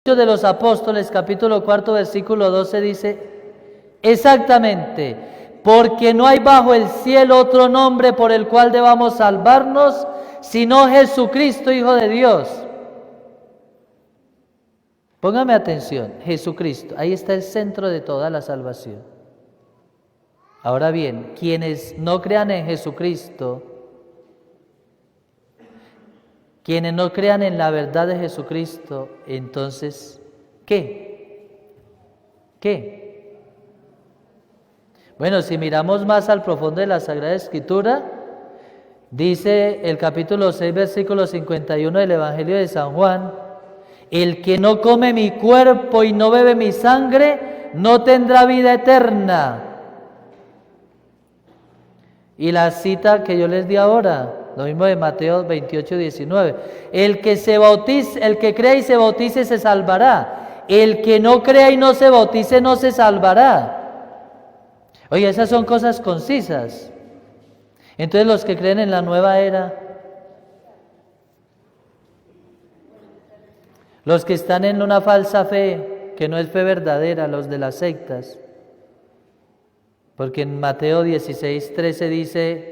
Hechos de los Apóstoles, capítulo 4, versículo 12 dice exactamente: porque no hay bajo el cielo otro nombre por el cual debamos salvarnos, sino Jesucristo, Hijo de Dios. Póngame atención, Jesucristo, ahí está el centro de toda la salvación. Ahora bien, quienes no crean en Jesucristo, quienes no crean en la verdad de Jesucristo, entonces, ¿qué? Bueno, si miramos más al profundo de la Sagrada Escritura, dice el capítulo 6, versículo 51 del Evangelio de San Juan: el que no come mi cuerpo y no bebe mi sangre, no tendrá vida eterna. Y la cita que yo les di ahora, lo mismo de Mateo 28, 19. El que crea y se bautice se salvará. El que no crea y no se bautice no se salvará. Oye, esas son cosas concisas. Entonces los que creen en la nueva era, los que están en una falsa fe, que no es fe verdadera, los de las sectas. Porque en Mateo 16, 13 dice: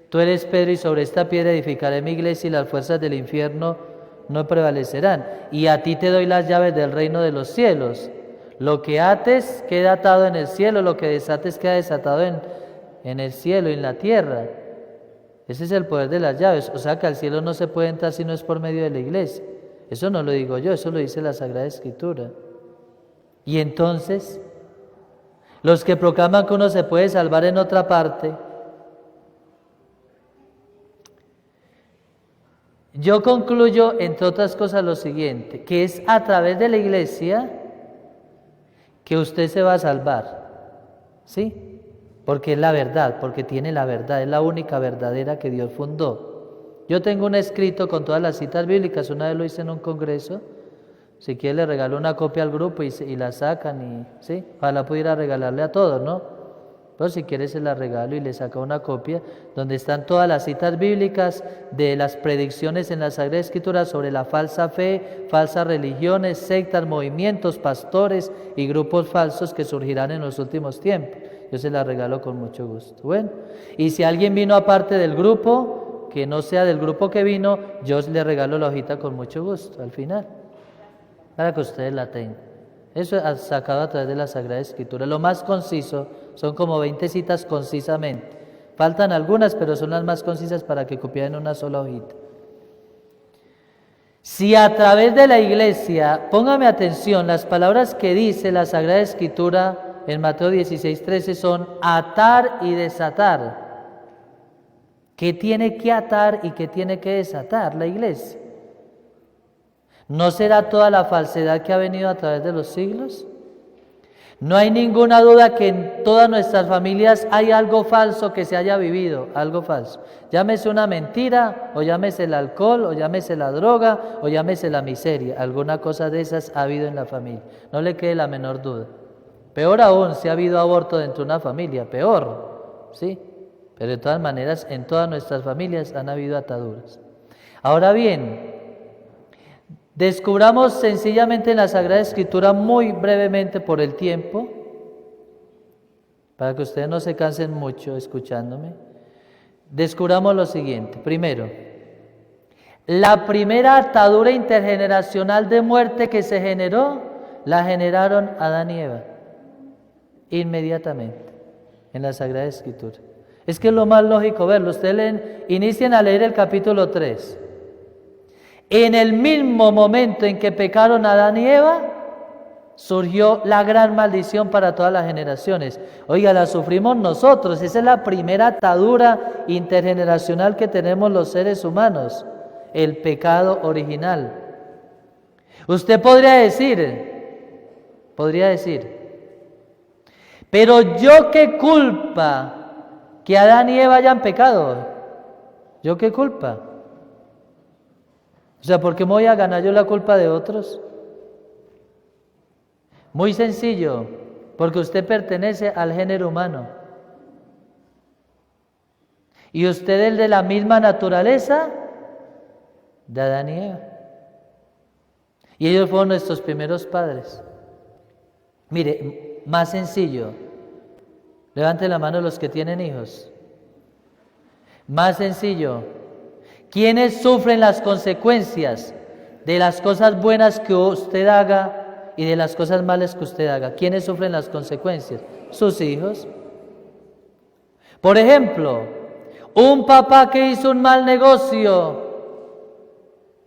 tú eres Pedro y sobre esta piedra edificaré mi iglesia y las fuerzas del infierno no prevalecerán. Y a ti te doy las llaves del reino de los cielos. Lo que ates queda atado en el cielo, lo que desates queda desatado en el cielo y en la tierra. Ese es el poder de las llaves. O sea que al cielo no se puede entrar si no es por medio de la iglesia. Eso no lo digo yo, eso lo dice la Sagrada Escritura. Y entonces, los que proclaman que uno se puede salvar en otra parte, yo concluyo, entre otras cosas, lo siguiente: que es a través de la iglesia que usted se va a salvar, ¿sí? Porque es la verdad, porque tiene la verdad, es la única verdadera que Dios fundó. Yo tengo un escrito con todas las citas bíblicas, una vez lo hice en un congreso. Si quiere le regalo una copia al grupo y la sacan, y ¿sí? Ojalá pudiera regalarle a todos, ¿no? Pero si quiere se la regalo y le saca una copia donde están todas las citas bíblicas de las predicciones en la Sagrada Escritura sobre la falsa fe, falsas religiones, sectas, movimientos, pastores y grupos falsos que surgirán en los últimos tiempos. Yo se la regalo con mucho gusto. Bueno, y si alguien vino aparte del grupo, que no sea del grupo que vino, yo le regalo la hojita con mucho gusto al final, para que ustedes la tengan. Eso es sacado a través de la Sagrada Escritura. Lo más conciso, son como 20 citas concisamente. Faltan algunas, pero son las más concisas para que copien en una sola hojita. Si a través de la iglesia, póngame atención, las palabras que dice la Sagrada Escritura en Mateo 16, 13 son atar y desatar. ¿Qué tiene que atar y qué tiene que desatar la iglesia? ¿No será toda la falsedad que ha venido a través de los siglos? No hay ninguna duda que en todas nuestras familias hay algo falso que se haya vivido, algo falso. Llámese una mentira, o llámese el alcohol, o llámese la droga, o llámese la miseria. Alguna cosa de esas ha habido en la familia, no le quede la menor duda. Peor aún, si ha habido aborto dentro de una familia, peor, ¿sí? Pero de todas maneras, en todas nuestras familias han habido ataduras. Ahora bien, descubramos sencillamente en la Sagrada Escritura, muy brevemente por el tiempo, para que ustedes no se cansen mucho escuchándome, descubramos lo siguiente. Primero, la primera atadura intergeneracional de muerte que se generó, la generaron Adán y Eva, inmediatamente, en la Sagrada Escritura. Es que es lo más lógico verlo. Ustedes inician a leer el capítulo 3. En el mismo momento en que pecaron Adán y Eva, surgió la gran maldición para todas las generaciones. Oiga, la sufrimos nosotros. Esa es la primera atadura intergeneracional que tenemos los seres humanos, el pecado original. Usted podría decir, pero yo qué culpa que Adán y Eva hayan pecado. ¿Yo qué culpa? O sea, ¿por qué me voy a ganar yo la culpa de otros? Muy sencillo, porque usted pertenece al género humano. Y usted es de la misma naturaleza de Adán y Eva. Y ellos fueron nuestros primeros padres. Mire, más sencillo. Levanten la mano los que tienen hijos. Más sencillo. ¿Quiénes sufren las consecuencias de las cosas buenas que usted haga y de las cosas malas que usted haga? ¿Quiénes sufren las consecuencias? Sus hijos. Por ejemplo, un papá que hizo un mal negocio,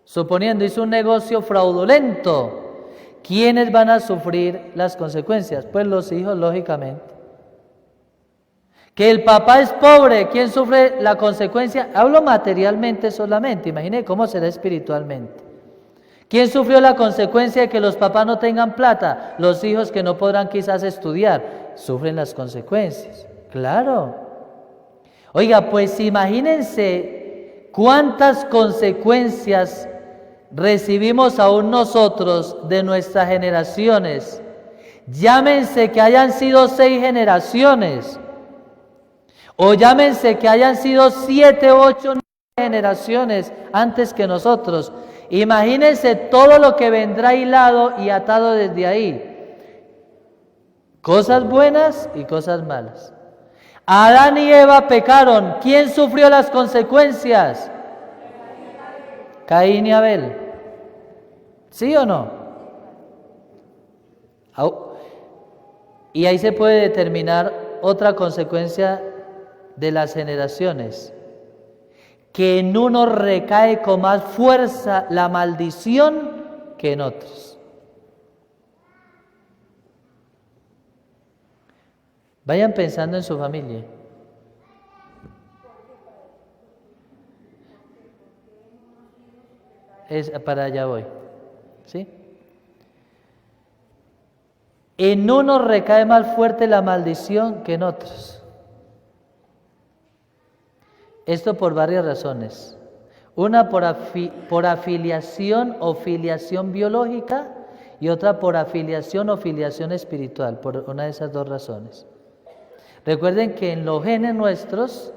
suponiendo hizo un negocio fraudulento, ¿quiénes van a sufrir las consecuencias? Pues los hijos, lógicamente. Que el papá es pobre, ¿quién sufre la consecuencia? Hablo materialmente solamente, imagine cómo será espiritualmente. ¿Quién sufrió la consecuencia de que los papás no tengan plata? Los hijos que no podrán quizás estudiar, sufren las consecuencias. Claro. Oiga, pues imagínense cuántas consecuencias recibimos aún nosotros de nuestras generaciones. Llámense que hayan sido 6 generaciones. O llámense que hayan sido 7, 8, 9 generaciones antes que nosotros. Imagínense todo lo que vendrá hilado y atado desde ahí. Cosas buenas y cosas malas. Adán y Eva pecaron. ¿Quién sufrió las consecuencias? Caín y Abel. ¿Sí o no? Y ahí se puede determinar otra consecuencia de las generaciones, que en uno recae con más fuerza la maldición que en otros. Vayan pensando en su familia. Para allá voy, ¿sí? En uno recae más fuerte la maldición que en otros. Esto por varias razones. Una por afiliación o filiación biológica y otra por afiliación o filiación espiritual, por una de esas dos razones. Recuerden que en los genes nuestros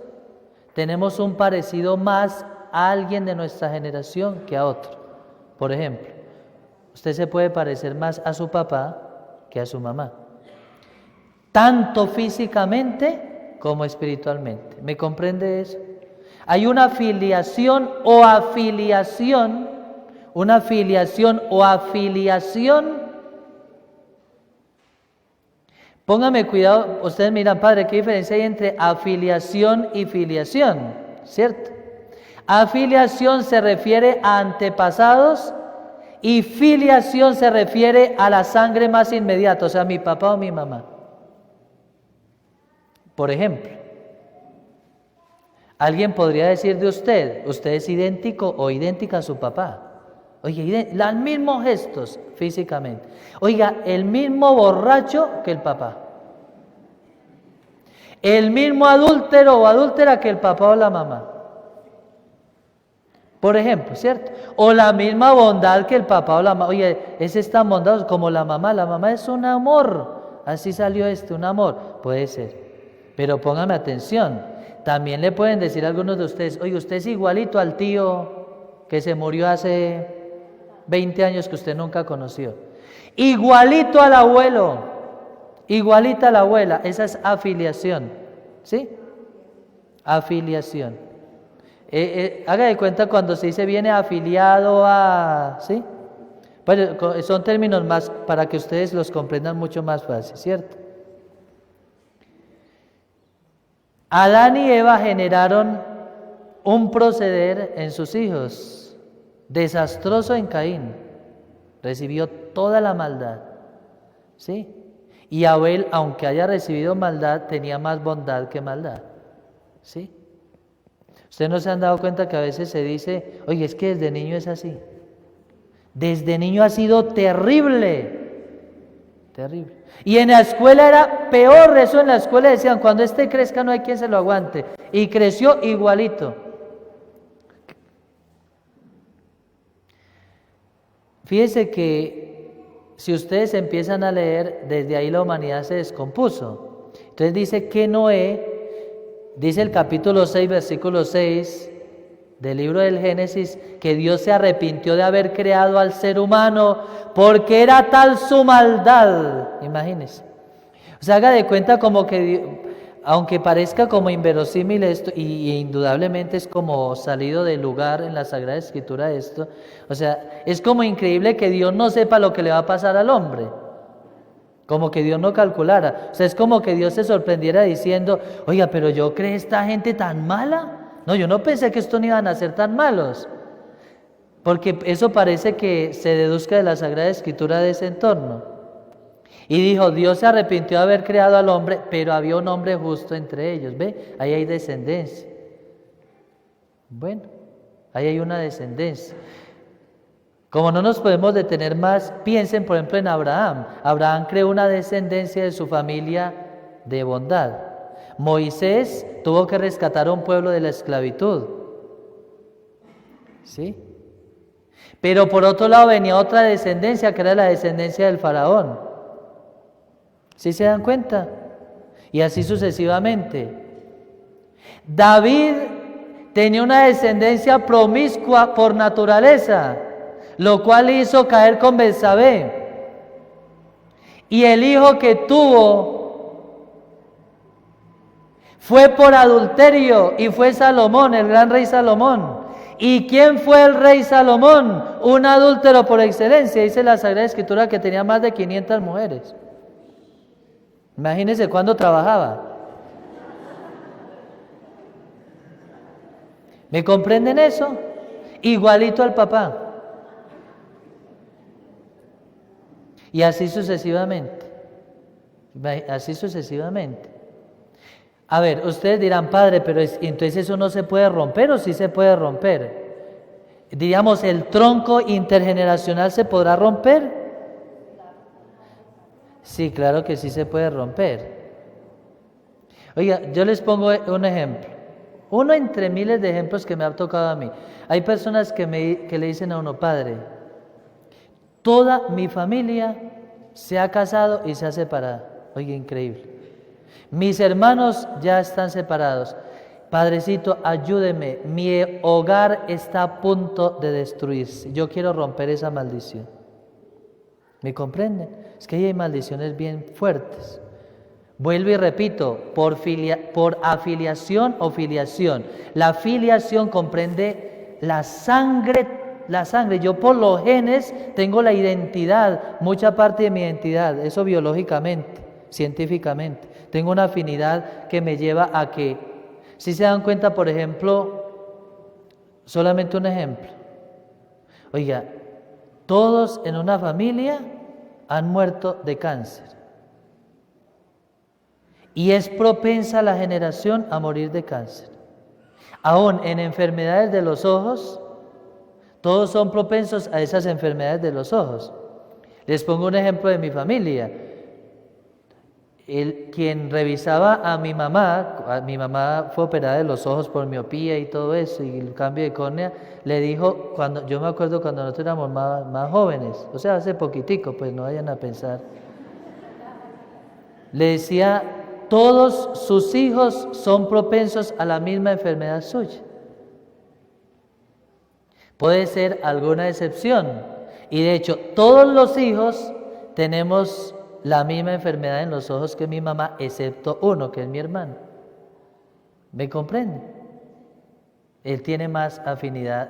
tenemos un parecido más a alguien de nuestra generación que a otro. Por ejemplo, usted se puede parecer más a su papá que a su mamá, tanto físicamente como espiritualmente. ¿Me comprende eso? Hay una filiación o afiliación, Póngame cuidado, ustedes miran, padre, ¿qué diferencia hay entre afiliación y filiación? ¿Cierto? Afiliación se refiere a antepasados y filiación se refiere a la sangre más inmediata, o sea, mi papá o mi mamá. Por ejemplo, alguien podría decir de usted es idéntico o idéntica a su papá. Oye, los mismos gestos físicamente. Oiga, el mismo borracho que el papá. El mismo adúltero o adúltera que el papá o la mamá. Por ejemplo, ¿cierto? O la misma bondad que el papá o la mamá. Oye, ese es tan bondadoso como la mamá. La mamá es un amor. Así salió un amor. Puede ser. Pero póngame atención. También le pueden decir a algunos de ustedes, oye, usted es igualito al tío que se murió hace 20 años que usted nunca conoció. Igualito al abuelo, igualita a la abuela, esa es afiliación, ¿sí? Afiliación. Haga de cuenta cuando se dice viene afiliado a, ¿sí? Pues son términos más para que ustedes los comprendan mucho más fácil, ¿cierto? Adán y Eva generaron un proceder en sus hijos, desastroso en Caín, recibió toda la maldad, ¿sí? Y Abel, aunque haya recibido maldad, tenía más bondad que maldad, ¿sí? ¿Ustedes no se han dado cuenta que a veces se dice, oye, es que desde niño es así? Desde niño ha sido terrible. Terrible. Y en la escuela era peor, eso en la escuela decían, cuando este crezca no hay quien se lo aguante. Y creció igualito. Fíjese que si ustedes empiezan a leer, desde ahí la humanidad se descompuso. Entonces dice que Noé, dice el capítulo 6, versículo 6 del libro del Génesis, que Dios se arrepintió de haber creado al ser humano porque era tal su maldad. Imagínense. O sea, haga de cuenta como que, aunque parezca como inverosímil esto, y indudablemente es como salido del lugar en la Sagrada Escritura esto, o sea, es como increíble que Dios no sepa lo que le va a pasar al hombre. Como que Dios no calculara. O sea, es como que Dios se sorprendiera diciendo, oiga, pero yo creé esta gente tan mala. No, yo no pensé que estos no iban a ser tan malos. Porque eso parece que se deduzca de la Sagrada Escritura de ese entorno. Y dijo, Dios se arrepintió de haber creado al hombre, pero había un hombre justo entre ellos. ¿Ve? Ahí hay descendencia. Bueno, ahí hay una descendencia. Como no nos podemos detener más, piensen por ejemplo en Abraham. Abraham creó una descendencia de su familia de bondad. Moisés tuvo que rescatar a un pueblo de la esclavitud. ¿Sí? Pero por otro lado venía otra descendencia, que era la descendencia del faraón. ¿Sí se dan cuenta? Y así sucesivamente. David tenía una descendencia promiscua por naturaleza, lo cual hizo caer con Betsabé. Y el hijo que tuvo fue por adulterio y fue Salomón, el gran rey Salomón. ¿Y quién fue el rey Salomón? Un adúltero por excelencia. Dice la Sagrada Escritura que tenía más de 500 mujeres. Imagínense cuándo trabajaba. ¿Me comprenden eso? Igualito al papá. Y así sucesivamente. Así sucesivamente. A ver, ustedes dirán, padre, pero entonces eso no se puede romper, ¿o sí se puede romper? Diríamos, ¿el tronco intergeneracional se podrá romper? Sí, claro que sí se puede romper. Oiga, yo les pongo un ejemplo. Uno entre miles de ejemplos que me ha tocado a mí. Hay personas que le dicen a uno, padre, toda mi familia se ha casado y se ha separado. Oiga, increíble. Mis hermanos ya están separados. Padrecito, ayúdeme. Mi hogar está a punto de destruirse. Yo quiero romper esa maldición. ¿Me comprenden? Es que ahí hay maldiciones bien fuertes. Vuelvo y repito, por afiliación o filiación. La filiación comprende la sangre. Yo por los genes tengo la identidad, mucha parte de mi identidad, eso biológicamente, científicamente. Tengo una afinidad que me lleva a que, si se dan cuenta, por ejemplo, solamente un ejemplo. Oiga, todos en una familia han muerto de cáncer. Y es propensa la generación a morir de cáncer. Aún en enfermedades de los ojos, todos son propensos a esas enfermedades de los ojos. Les pongo un ejemplo de mi familia. Quien revisaba a mi mamá fue operada de los ojos por miopía y todo eso, y el cambio de córnea, le dijo, yo me acuerdo cuando nosotros éramos más jóvenes, o sea, hace poquitico, pues no vayan a pensar. Le decía, todos sus hijos son propensos a la misma enfermedad suya. Puede ser alguna excepción, y de hecho, todos los hijos tenemos la misma enfermedad en los ojos que mi mamá, excepto uno, que es mi hermano. ¿Me comprende? Él tiene más afinidad,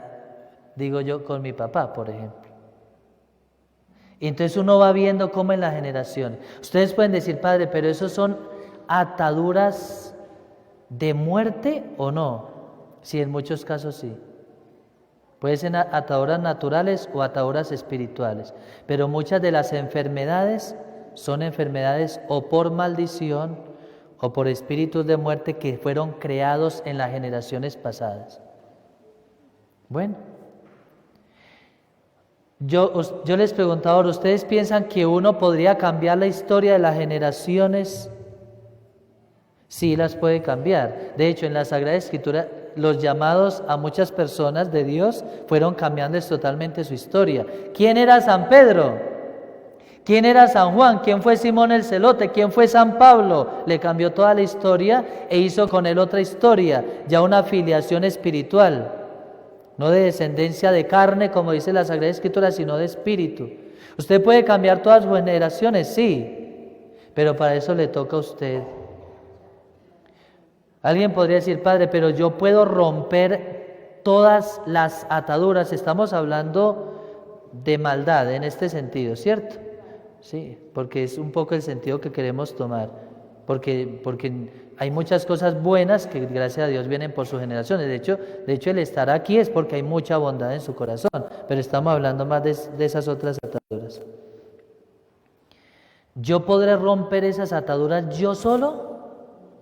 digo yo, con mi papá, por ejemplo. Y entonces uno va viendo cómo en la generación. Ustedes pueden decir, padre, pero ¿esos son ataduras de muerte o no? Sí, en muchos casos sí. Pueden ser ataduras naturales o ataduras espirituales. Pero muchas de las enfermedades son enfermedades o por maldición o por espíritus de muerte que fueron creados en las generaciones pasadas. Bueno, yo les preguntaba ahora, ¿ustedes piensan que uno podría cambiar la historia de las generaciones? Sí, las puede cambiar. De hecho, en la Sagrada Escritura, los llamados a muchas personas de Dios fueron cambiando totalmente su historia. ¿Quién era San Pedro? ¿Quién era San Juan? ¿Quién fue Simón el Celote? ¿Quién fue San Pablo? Le cambió toda la historia e hizo con él otra historia, ya una filiación espiritual. no de descendencia de carne, como dice la Sagrada Escritura, sino de espíritu. Usted puede cambiar todas sus generaciones, sí, pero para eso le toca a usted. Alguien podría decir, Padre, pero yo puedo romper todas las ataduras. Estamos hablando de maldad en este sentido, ¿cierto? Sí, porque es un poco el sentido que queremos tomar. Porque hay muchas cosas buenas que gracias a Dios vienen por sus generaciones. De hecho el estar aquí es porque hay mucha bondad en su corazón, pero estamos hablando más de esas otras ataduras. ¿Yo podré romper esas ataduras yo solo?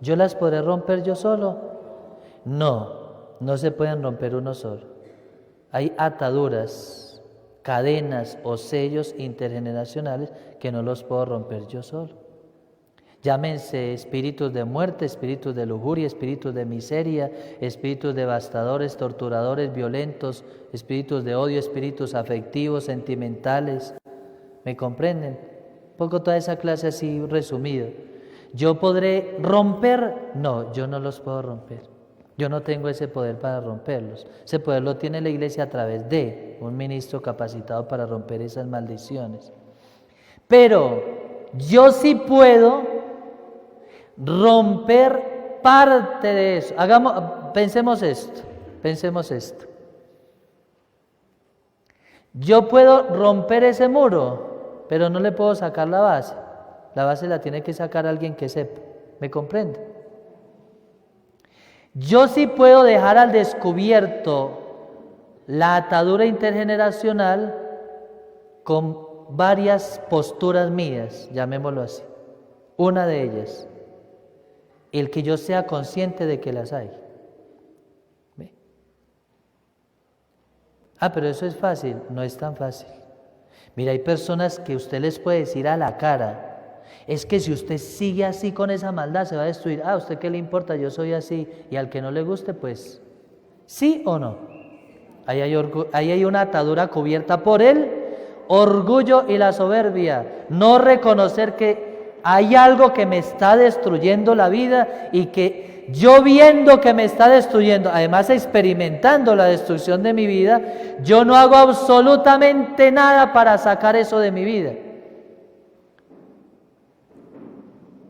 ¿Yo las podré romper yo solo? No se pueden romper uno solo. Hay ataduras, cadenas o sellos intergeneracionales que no los puedo romper yo solo. Llámense espíritus de muerte, espíritus de lujuria, espíritus de miseria, espíritus devastadores, torturadores, violentos, espíritus de odio, espíritus afectivos, sentimentales. ¿Me comprenden? Un poco toda esa clase así resumida. ¿Yo podré romper? No, yo no los puedo romper. Yo no tengo ese poder para romperlos. Ese poder lo tiene la Iglesia a través de un ministro capacitado para romper esas maldiciones. Pero yo sí puedo romper parte de eso. Pensemos esto. Yo puedo romper ese muro, pero no le puedo sacar la base. La base la tiene que sacar alguien que sepa. ¿Me comprende? Yo sí puedo dejar al descubierto la atadura intergeneracional con varias posturas mías, llamémoslo así. Una de ellas, el que yo sea consciente de que las hay. ¿Ve? Pero eso es fácil. No es tan fácil. Mira, hay personas que usted les puede decir a la cara, es que si usted sigue así con esa maldad se va a destruir. ¿A usted qué le importa? Yo soy así. Y al que no le guste, pues, ¿sí o no? Ahí hay una atadura cubierta por el orgullo y la soberbia. No reconocer que hay algo que me está destruyendo la vida y que yo viendo que me está destruyendo, además experimentando la destrucción de mi vida, yo no hago absolutamente nada para sacar eso de mi vida.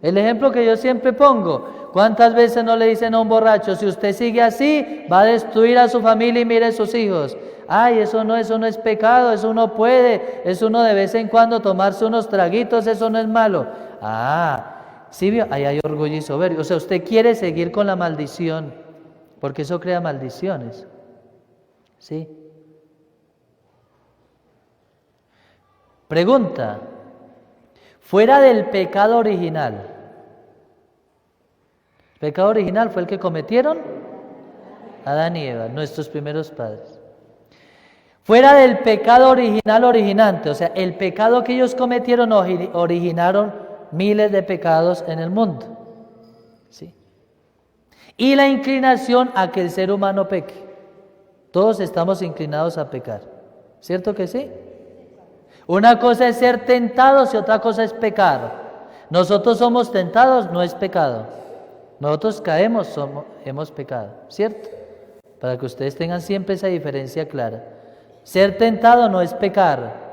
El ejemplo que yo siempre pongo, ¿cuántas veces no le dicen a un borracho, si usted sigue así, va a destruir a su familia y mire a sus hijos? Ay, eso no es pecado, eso uno puede, eso uno de vez en cuando tomarse unos traguitos, eso no es malo. Sí, ahí hay orgullo y soberbia. O sea, usted quiere seguir con la maldición, porque eso crea maldiciones. ¿Sí? Pregunta, fuera del pecado original, ¿el pecado original fue el que cometieron? Adán y Eva, nuestros primeros padres. Fuera del pecado original originante, o sea, el pecado que ellos cometieron originaron miles de pecados en el mundo. ¿Sí? Y la inclinación a que el ser humano peque. Todos estamos inclinados a pecar. ¿Cierto que sí? Una cosa es ser tentados y otra cosa es pecar. Nosotros somos tentados, no es pecado. Nosotros caemos, hemos pecado. ¿Cierto? Para que ustedes tengan siempre esa diferencia clara. Ser tentado no es pecar.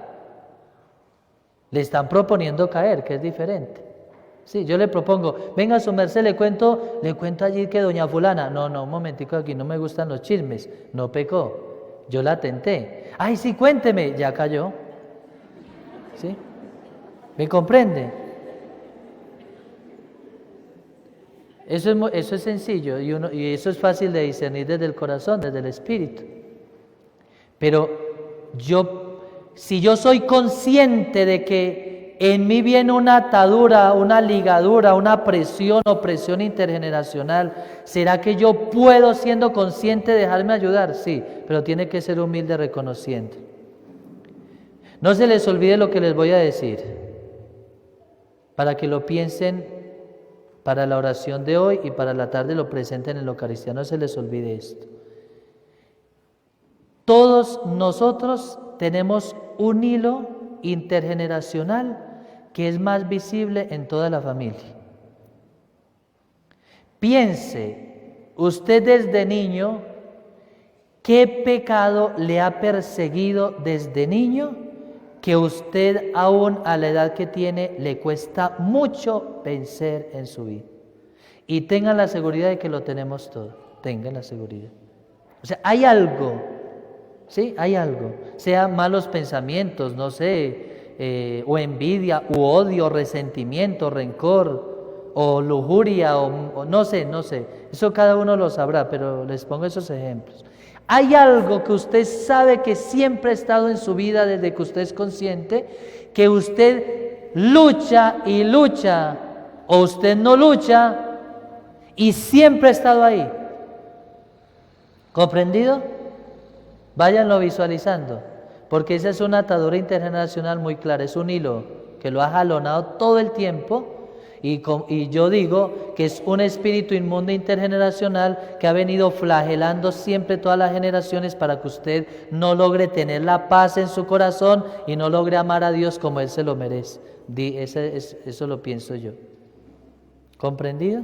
Le están proponiendo caer, que es diferente. Sí, yo le propongo, venga su merced, le cuento allí que doña fulana, no, un momentico, aquí no me gustan los chismes, no pecó, yo la tenté. Ay, sí, cuénteme, ya cayó. ¿Sí? ¿Me comprende? Eso es sencillo y eso es fácil de discernir desde el corazón, desde el espíritu. Pero si yo soy consciente de que en mí viene una atadura, una ligadura, una presión o presión intergeneracional, ¿será que yo puedo, siendo consciente, dejarme ayudar? Sí, pero tiene que ser humilde reconociendo. No se les olvide lo que les voy a decir, para que lo piensen para la oración de hoy y para la tarde lo presenten en la Eucaristía. No se les olvide esto. Todos nosotros tenemos un hilo intergeneracional que es más visible en toda la familia. Piense usted desde niño ¿Qué pecado le ha perseguido desde niño que usted aún a la edad que tiene le cuesta mucho vencer en su vida? Y tengan la seguridad de que lo tenemos todo, tengan la seguridad. O sea, hay algo, ¿sí? Hay algo, sea malos pensamientos, no sé, o envidia, u odio, resentimiento, rencor, o lujuria, o no sé, eso cada uno lo sabrá, pero les pongo esos ejemplos. Hay algo que usted sabe que siempre ha estado en su vida desde que usted es consciente, que usted lucha y lucha, o usted no lucha y siempre ha estado ahí. ¿Comprendido? Váyanlo visualizando, porque esa es una atadura intergeneracional muy clara, es un hilo que lo ha jalonado todo el tiempo. Y yo digo que es un espíritu inmundo intergeneracional que ha venido flagelando siempre todas las generaciones para que usted no logre tener la paz en su corazón y no logre amar a Dios como Él se lo merece. Eso lo pienso yo. ¿Comprendido?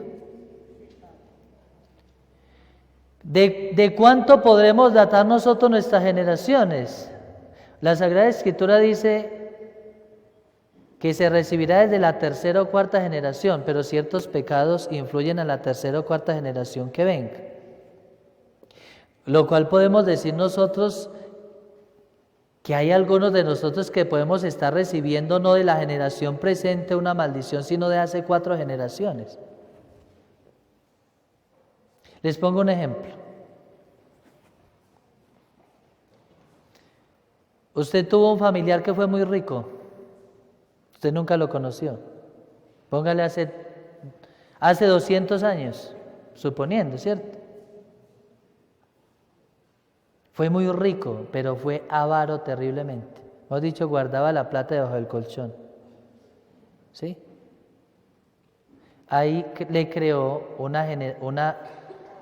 ¿De cuánto podremos datar nosotros nuestras generaciones? La Sagrada Escritura dice que se recibirá desde la tercera o cuarta generación, pero ciertos pecados influyen a la tercera o cuarta generación que venga. Lo cual podemos decir nosotros que hay algunos de nosotros que podemos estar recibiendo no de la generación presente una maldición, sino de hace 4 generaciones. Les pongo un ejemplo. Usted tuvo un familiar que fue muy rico. Usted nunca lo conoció. Póngale hace 200 años, suponiendo, ¿cierto? Fue muy rico, pero fue avaro terriblemente. Hemos dicho, guardaba la plata debajo del colchón. ¿Sí? Ahí le creó una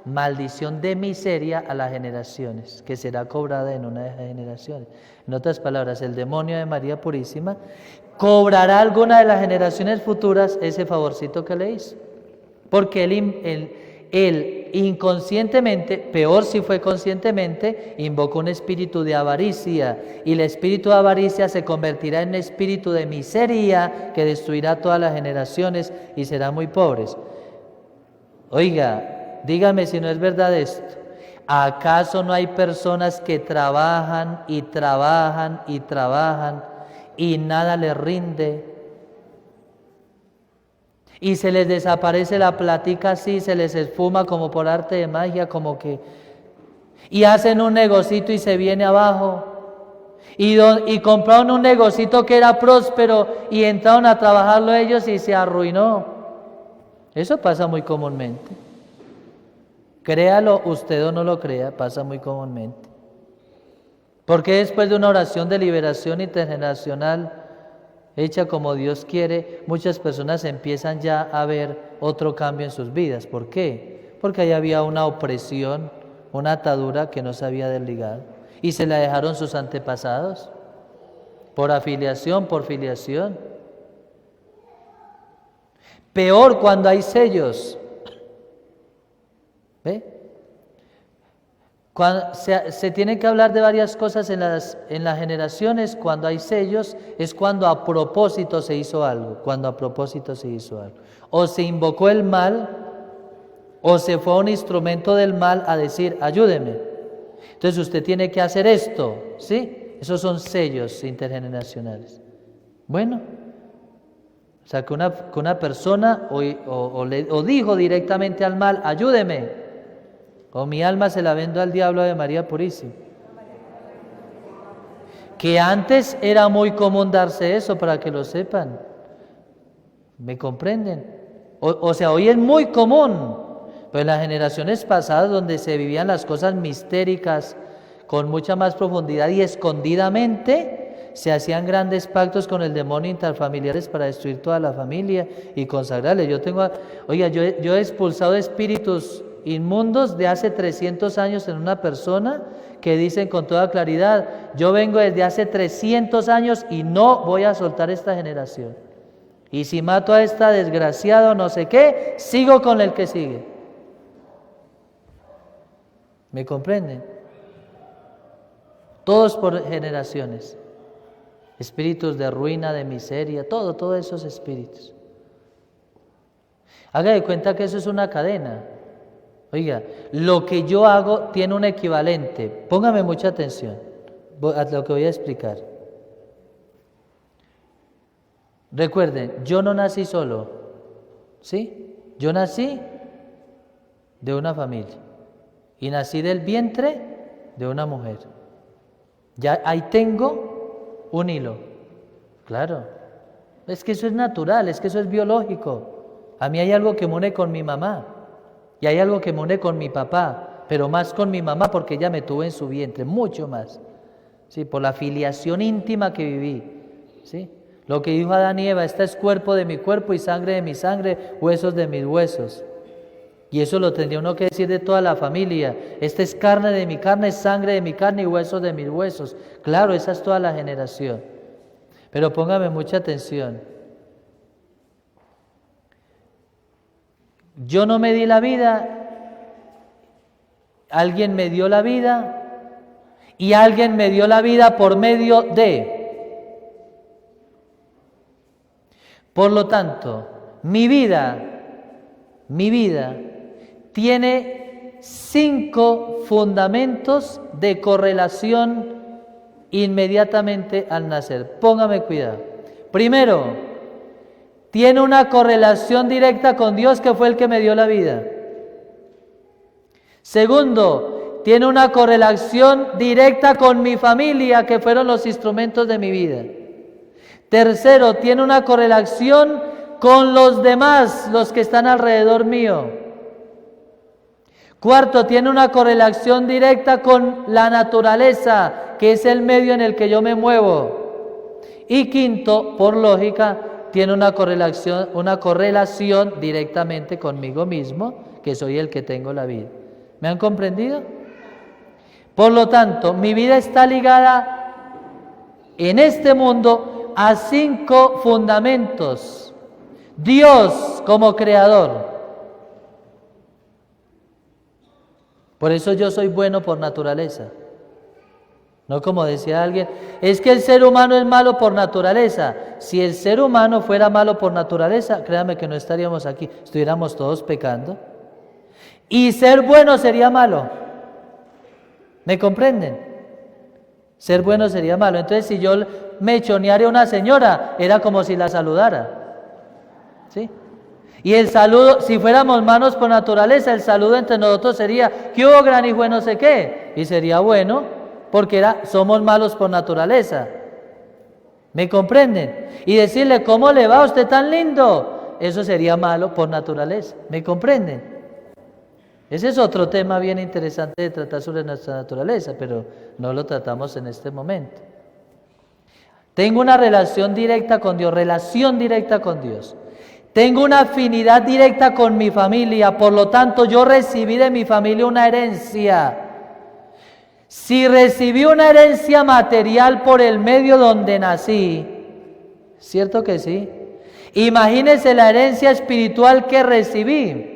maldición de miseria a las generaciones, que será cobrada en una de esas generaciones. En otras palabras, el demonio de María Purísima cobrará a alguna de las generaciones futuras ese favorcito que le hizo. Porque él inconscientemente, peor si fue conscientemente, invocó un espíritu de avaricia, y el espíritu de avaricia se convertirá en un espíritu de miseria que destruirá todas las generaciones y serán muy pobres. Oiga, dígame si no es verdad esto. ¿Acaso no hay personas que trabajan y trabajan y trabajan y nada les rinde? Y se les desaparece la platica así, se les esfuma como por arte de magia, como que... Y hacen un negocito y se viene abajo. Y compraron un negocito que era próspero y entraron a trabajarlo ellos y se arruinó. Eso pasa muy comúnmente. Créalo usted o no lo crea, pasa muy comúnmente. Porque después de una oración de liberación intergeneracional hecha como Dios quiere, muchas personas empiezan ya a ver otro cambio en sus vidas. ¿Por qué? Porque ahí había una opresión, una atadura que no se había desligado. Y se la dejaron sus antepasados, por afiliación, por filiación. Peor cuando hay sellos. ¿Ve? Cuando se tiene que hablar de varias cosas en las generaciones. Cuando hay sellos es cuando a propósito se hizo algo, o se invocó el mal, o se fue a un instrumento del mal a decir, ayúdeme. Entonces usted tiene que hacer esto, ¿sí? Esos son sellos intergeneracionales. Bueno, o sea que una persona o dijo directamente al mal, ayúdeme. O mi alma se la vendo al diablo de María Purísima. Que antes era muy común darse eso, para que lo sepan. ¿Me comprenden? O sea, hoy es muy común, pero en las generaciones pasadas, donde se vivían las cosas mistéricas con mucha más profundidad y escondidamente, se hacían grandes pactos con el demonio interfamiliares para destruir toda la familia y consagrarle. Yo he expulsado espíritus inmundos de hace 300 años en una persona que dicen con toda claridad, yo vengo desde hace 300 años y no voy a soltar esta generación. Y si mato a esta desgraciado no sé qué, sigo con el que sigue. ¿Me comprenden? todos por generaciones. Espíritus de ruina, de miseria, todos esos espíritus. Haga de cuenta que eso es una cadena. Oiga, lo que yo hago tiene un equivalente. Póngame mucha atención a lo que voy a explicar. Recuerden, yo no nací solo, ¿sí? Yo nací de una familia y nací del vientre de una mujer. Ya ahí tengo un hilo, claro. Es que eso es natural, es que eso es biológico. A mí hay algo que me une con mi mamá y hay algo que me une con mi papá, pero más con mi mamá porque ella me tuvo en su vientre, mucho más. Sí, por la filiación íntima que viví, ¿sí? Lo que dijo Adán y Eva, este es cuerpo de mi cuerpo y sangre de mi sangre, huesos de mis huesos. Y eso lo tendría uno que decir de toda la familia. Esta es carne de mi carne, sangre de mi carne y huesos de mis huesos. Claro, esa es toda la generación. Pero póngame mucha atención. Yo no me di la vida, alguien me dio la vida y alguien me dio la vida por medio de... Por lo tanto, mi vida tiene 5 fundamentos de correlación inmediatamente al nacer. Póngame cuidado. Primero, tiene una correlación directa con Dios, que fue el que me dio la vida. Segundo, tiene una correlación directa con mi familia, que fueron los instrumentos de mi vida. Tercero, tiene una correlación con los demás, los que están alrededor mío. Cuarto, tiene una correlación directa con la naturaleza, que es el medio en el que yo me muevo. Y quinto, por lógica, tiene una correlación directamente conmigo mismo, que soy el que tengo la vida. ¿Me han comprendido? Por lo tanto, mi vida está ligada en este mundo a 5 fundamentos. Dios como creador. Por eso yo soy bueno por naturaleza. No como decía alguien, es que el ser humano es malo por naturaleza. Si el ser humano fuera malo por naturaleza, créame que no estaríamos aquí, estuviéramos todos pecando. Y ser bueno sería malo. ¿Me comprenden? Ser bueno sería malo. Entonces, si yo me choneara a una señora, era como si la saludara. ¿Sí? Y el saludo, si fuéramos malos por naturaleza, el saludo entre nosotros sería, ¿qué hubo, gran hijo de no sé qué? Y sería bueno, porque somos malos por naturaleza. ¿Me comprenden? Y decirle, ¿cómo le va a usted tan lindo? Eso sería malo por naturaleza. ¿Me comprenden? Ese es otro tema bien interesante de tratar sobre nuestra naturaleza, pero no lo tratamos en este momento. Tengo una relación directa con Dios, Tengo una afinidad directa con mi familia, por lo tanto yo recibí de mi familia una herencia. Si recibí una herencia material por el medio donde nací, ¿cierto que sí? Imagínense la herencia espiritual que recibí.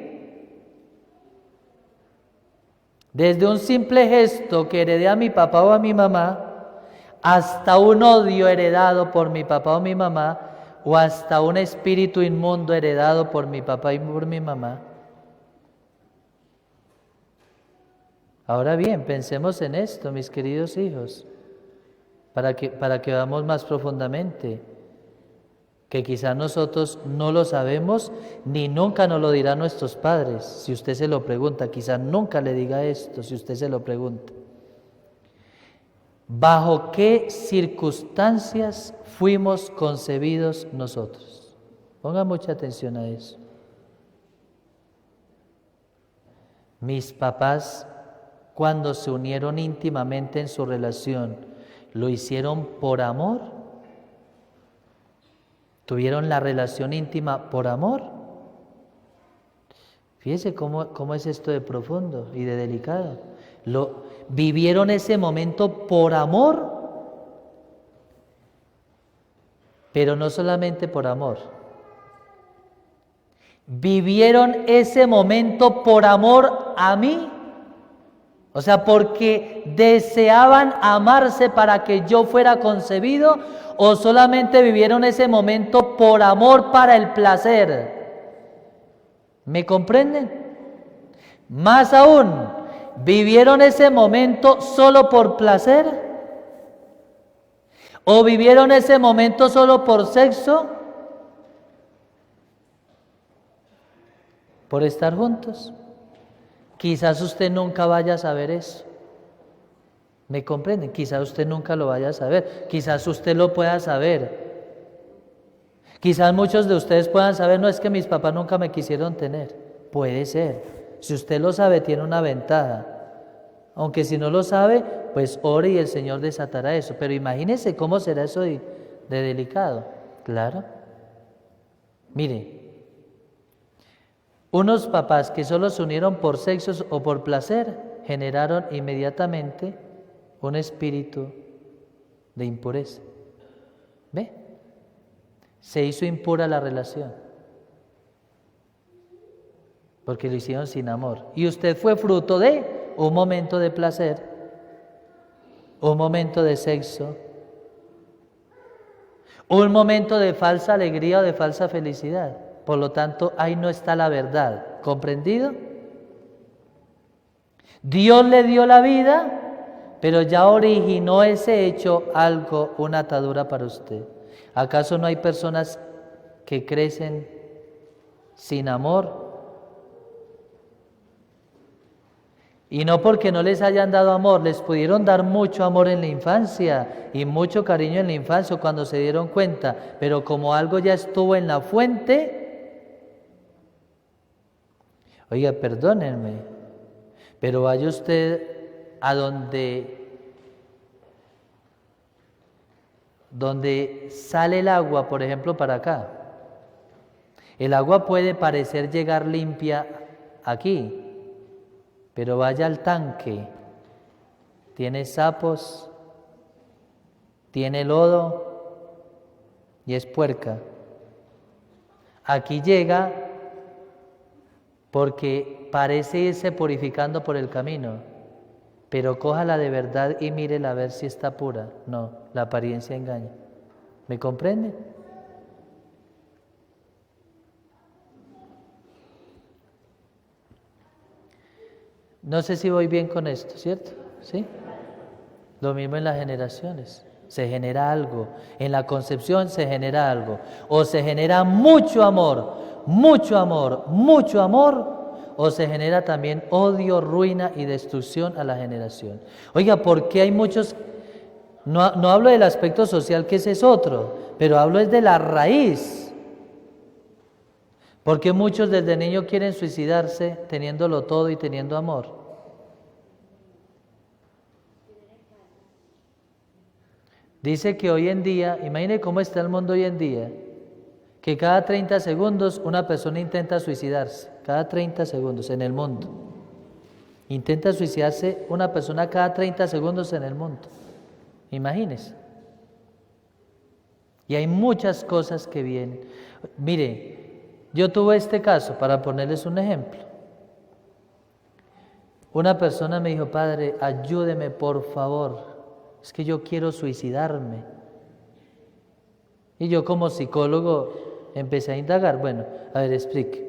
Desde un simple gesto que heredé a mi papá o a mi mamá, hasta un odio heredado por mi papá o mi mamá, o hasta un espíritu inmundo heredado por mi papá y por mi mamá. Ahora bien, pensemos en esto, mis queridos hijos, para que veamos más profundamente, que quizás nosotros no lo sabemos, ni nunca nos lo dirán nuestros padres. Si usted se lo pregunta, quizás nunca le diga esto, si usted se lo pregunta. ¿Bajo qué circunstancias fuimos concebidos nosotros? Ponga mucha atención a eso. Mis papás, cuando se unieron íntimamente en su relación, ¿lo hicieron por amor? ¿Tuvieron la relación íntima por amor? Fíjese cómo es esto de profundo y de delicado. ¿Vivieron ese momento por amor? Pero no solamente por amor. ¿Vivieron ese momento por amor a mí O sea, porque deseaban amarse para que yo fuera concebido, o solamente vivieron ese momento por amor para el placer. ¿Me comprenden? Más aún, ¿vivieron ese momento solo por placer? ¿O vivieron ese momento solo por sexo? Por estar juntos. Quizás usted nunca vaya a saber eso. ¿Me comprenden? Quizás usted nunca lo vaya a saber. Quizás usted lo pueda saber. Quizás muchos de ustedes puedan saber, no es que mis papás nunca me quisieron tener. Puede ser. Si usted lo sabe, tiene una ventaja. Aunque si no lo sabe, pues ore y el Señor desatará eso. Pero imagínese cómo será eso de delicado. Claro. Mire, unos papás que solo se unieron por sexos o por placer, generaron inmediatamente un espíritu de impureza. ¿Ve? Se hizo impura la relación. Porque lo hicieron sin amor. Y usted fue fruto de un momento de placer, un momento de sexo, un momento de falsa alegría o de falsa felicidad. Por lo tanto, ahí no está la verdad. ¿Comprendido? Dios le dio la vida, pero ya originó ese hecho algo, una atadura para usted. ¿Acaso no hay personas que crecen sin amor? Y no porque no les hayan dado amor, les pudieron dar mucho amor en la infancia y mucho cariño en la infancia cuando se dieron cuenta, pero como algo ya estuvo en la fuente. Oiga, perdónenme, pero vaya usted a donde sale el agua, por ejemplo, para acá. El agua puede parecer llegar limpia aquí, pero vaya al tanque, tiene sapos, tiene lodo y es puerca. Aquí llega porque parece irse purificando por el camino, pero cójala de verdad y mírela a ver si está pura. No, la apariencia engaña. ¿Me comprende? No sé si voy bien con esto, ¿cierto? ¿Sí? Lo mismo en las generaciones. Se genera algo. En la concepción se genera algo. O se genera mucho amor, mucho amor, mucho amor, o se genera también odio, ruina y destrucción a la generación. Oiga, ¿por qué hay muchos? No hablo del aspecto social, que ese es otro, pero hablo es de la raíz. ¿Por qué muchos desde niños quieren suicidarse teniéndolo todo y teniendo amor? Dice que hoy en día, imagine cómo está el mundo hoy en día, que cada 30 segundos una persona intenta suicidarse, cada 30 segundos en el mundo. Intenta suicidarse una persona cada 30 segundos en el mundo. Imagínese. Y hay muchas cosas que vienen. Mire, yo tuve este caso, para ponerles un ejemplo. Una persona me dijo, padre, ayúdeme por favor, es que yo quiero suicidarme. Y yo como psicólogo empecé a indagar, bueno, a ver, explique.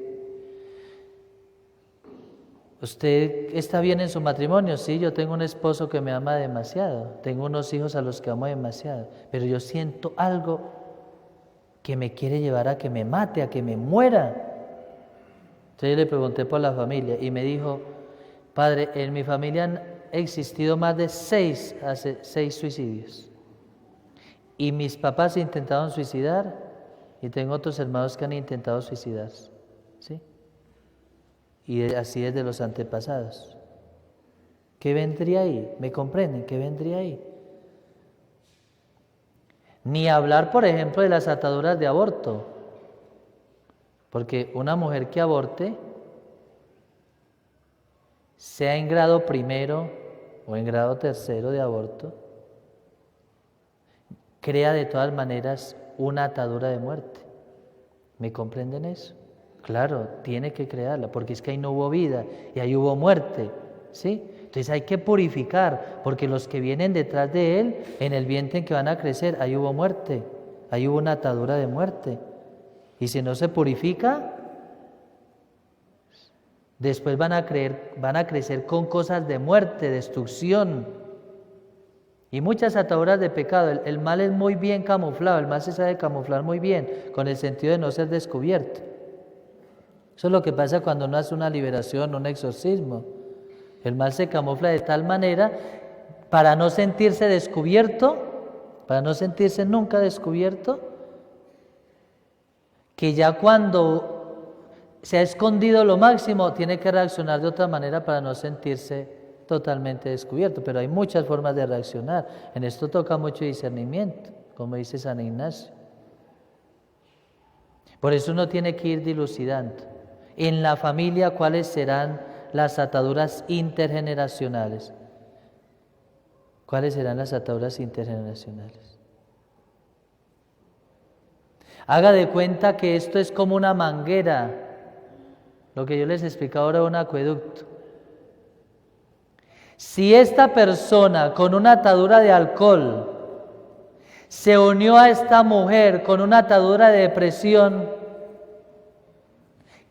¿Usted está bien en su matrimonio? Sí, yo tengo un esposo que me ama demasiado, tengo unos hijos a los que amo demasiado, pero yo siento algo que me quiere llevar a que me mate, a que me muera. Entonces yo le pregunté por la familia y me dijo, padre, en mi familia han existido más de 6 suicidios. Y mis papás se intentaron suicidar y tengo otros hermanos que han intentado suicidarse. ¿Sí? Y así es de los antepasados. ¿Qué vendría ahí? ¿Me comprenden? ¿Qué vendría ahí? Ni hablar, por ejemplo, de las ataduras de aborto. Porque una mujer que aborte, sea en grado primero o en grado tercero de aborto, crea de todas maneras una atadura de muerte. ¿Me comprenden eso? Claro, tiene que crearla, porque es que ahí no hubo vida y ahí hubo muerte. ¿sí? Entonces hay que purificar, porque los que vienen detrás de él, en el vientre en que van a crecer, ahí hubo muerte, ahí hubo una atadura de muerte. Y si no se purifica, después van a crecer con cosas de muerte, destrucción y muchas ataduras de pecado. El mal es muy bien camuflado, el mal se sabe camuflar muy bien, con el sentido de no ser descubierto. Eso es lo que pasa cuando uno hace una liberación, un exorcismo. El mal se camufla de tal manera para no sentirse descubierto, para no sentirse nunca descubierto, que ya cuando se ha escondido lo máximo, tiene que reaccionar de otra manera para no sentirse totalmente descubierto. Pero hay muchas formas de reaccionar. En esto toca mucho discernimiento, como dice San Ignacio. Por eso uno tiene que ir dilucidando. En la familia, ¿cuáles serán las ataduras intergeneracionales? ¿Cuáles serán las ataduras intergeneracionales? Haga de cuenta que esto es como una manguera, lo que yo les explicaba ahora, un acueducto. Si esta persona con una atadura de alcohol se unió a esta mujer con una atadura de depresión,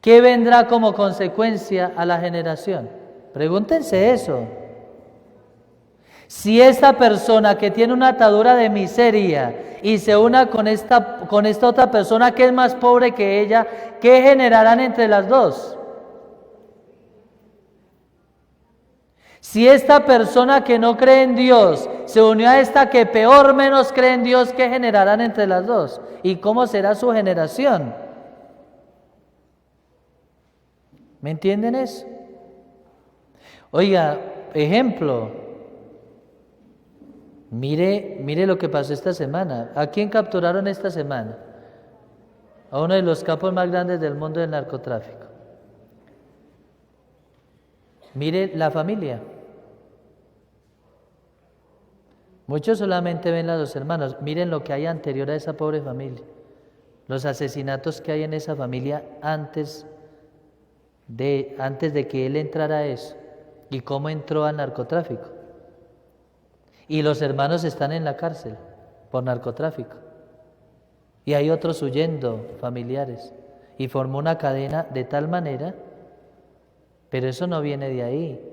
¿qué vendrá como consecuencia a la generación? Pregúntense eso. Si esta persona que tiene una atadura de miseria y se una con esta otra persona que es más pobre que ella, ¿qué generarán entre las dos? Si esta persona que no cree en Dios se unió a esta que peor menos cree en Dios, ¿qué generarán entre las dos? ¿Y cómo será su generación? ¿Me entienden eso? Oiga, ejemplo. Mire lo que pasó esta semana. ¿A quién capturaron esta semana? A uno de los capos más grandes del mundo del narcotráfico. Mire la familia. Muchos solamente ven a los hermanos. Miren lo que hay anterior a esa pobre familia. Los asesinatos que hay en esa familia antes de que él entrara a eso. Y cómo entró al narcotráfico. Y los hermanos están en la cárcel por narcotráfico. Y hay otros huyendo, familiares. Y formó una cadena de tal manera, pero eso no viene de ahí.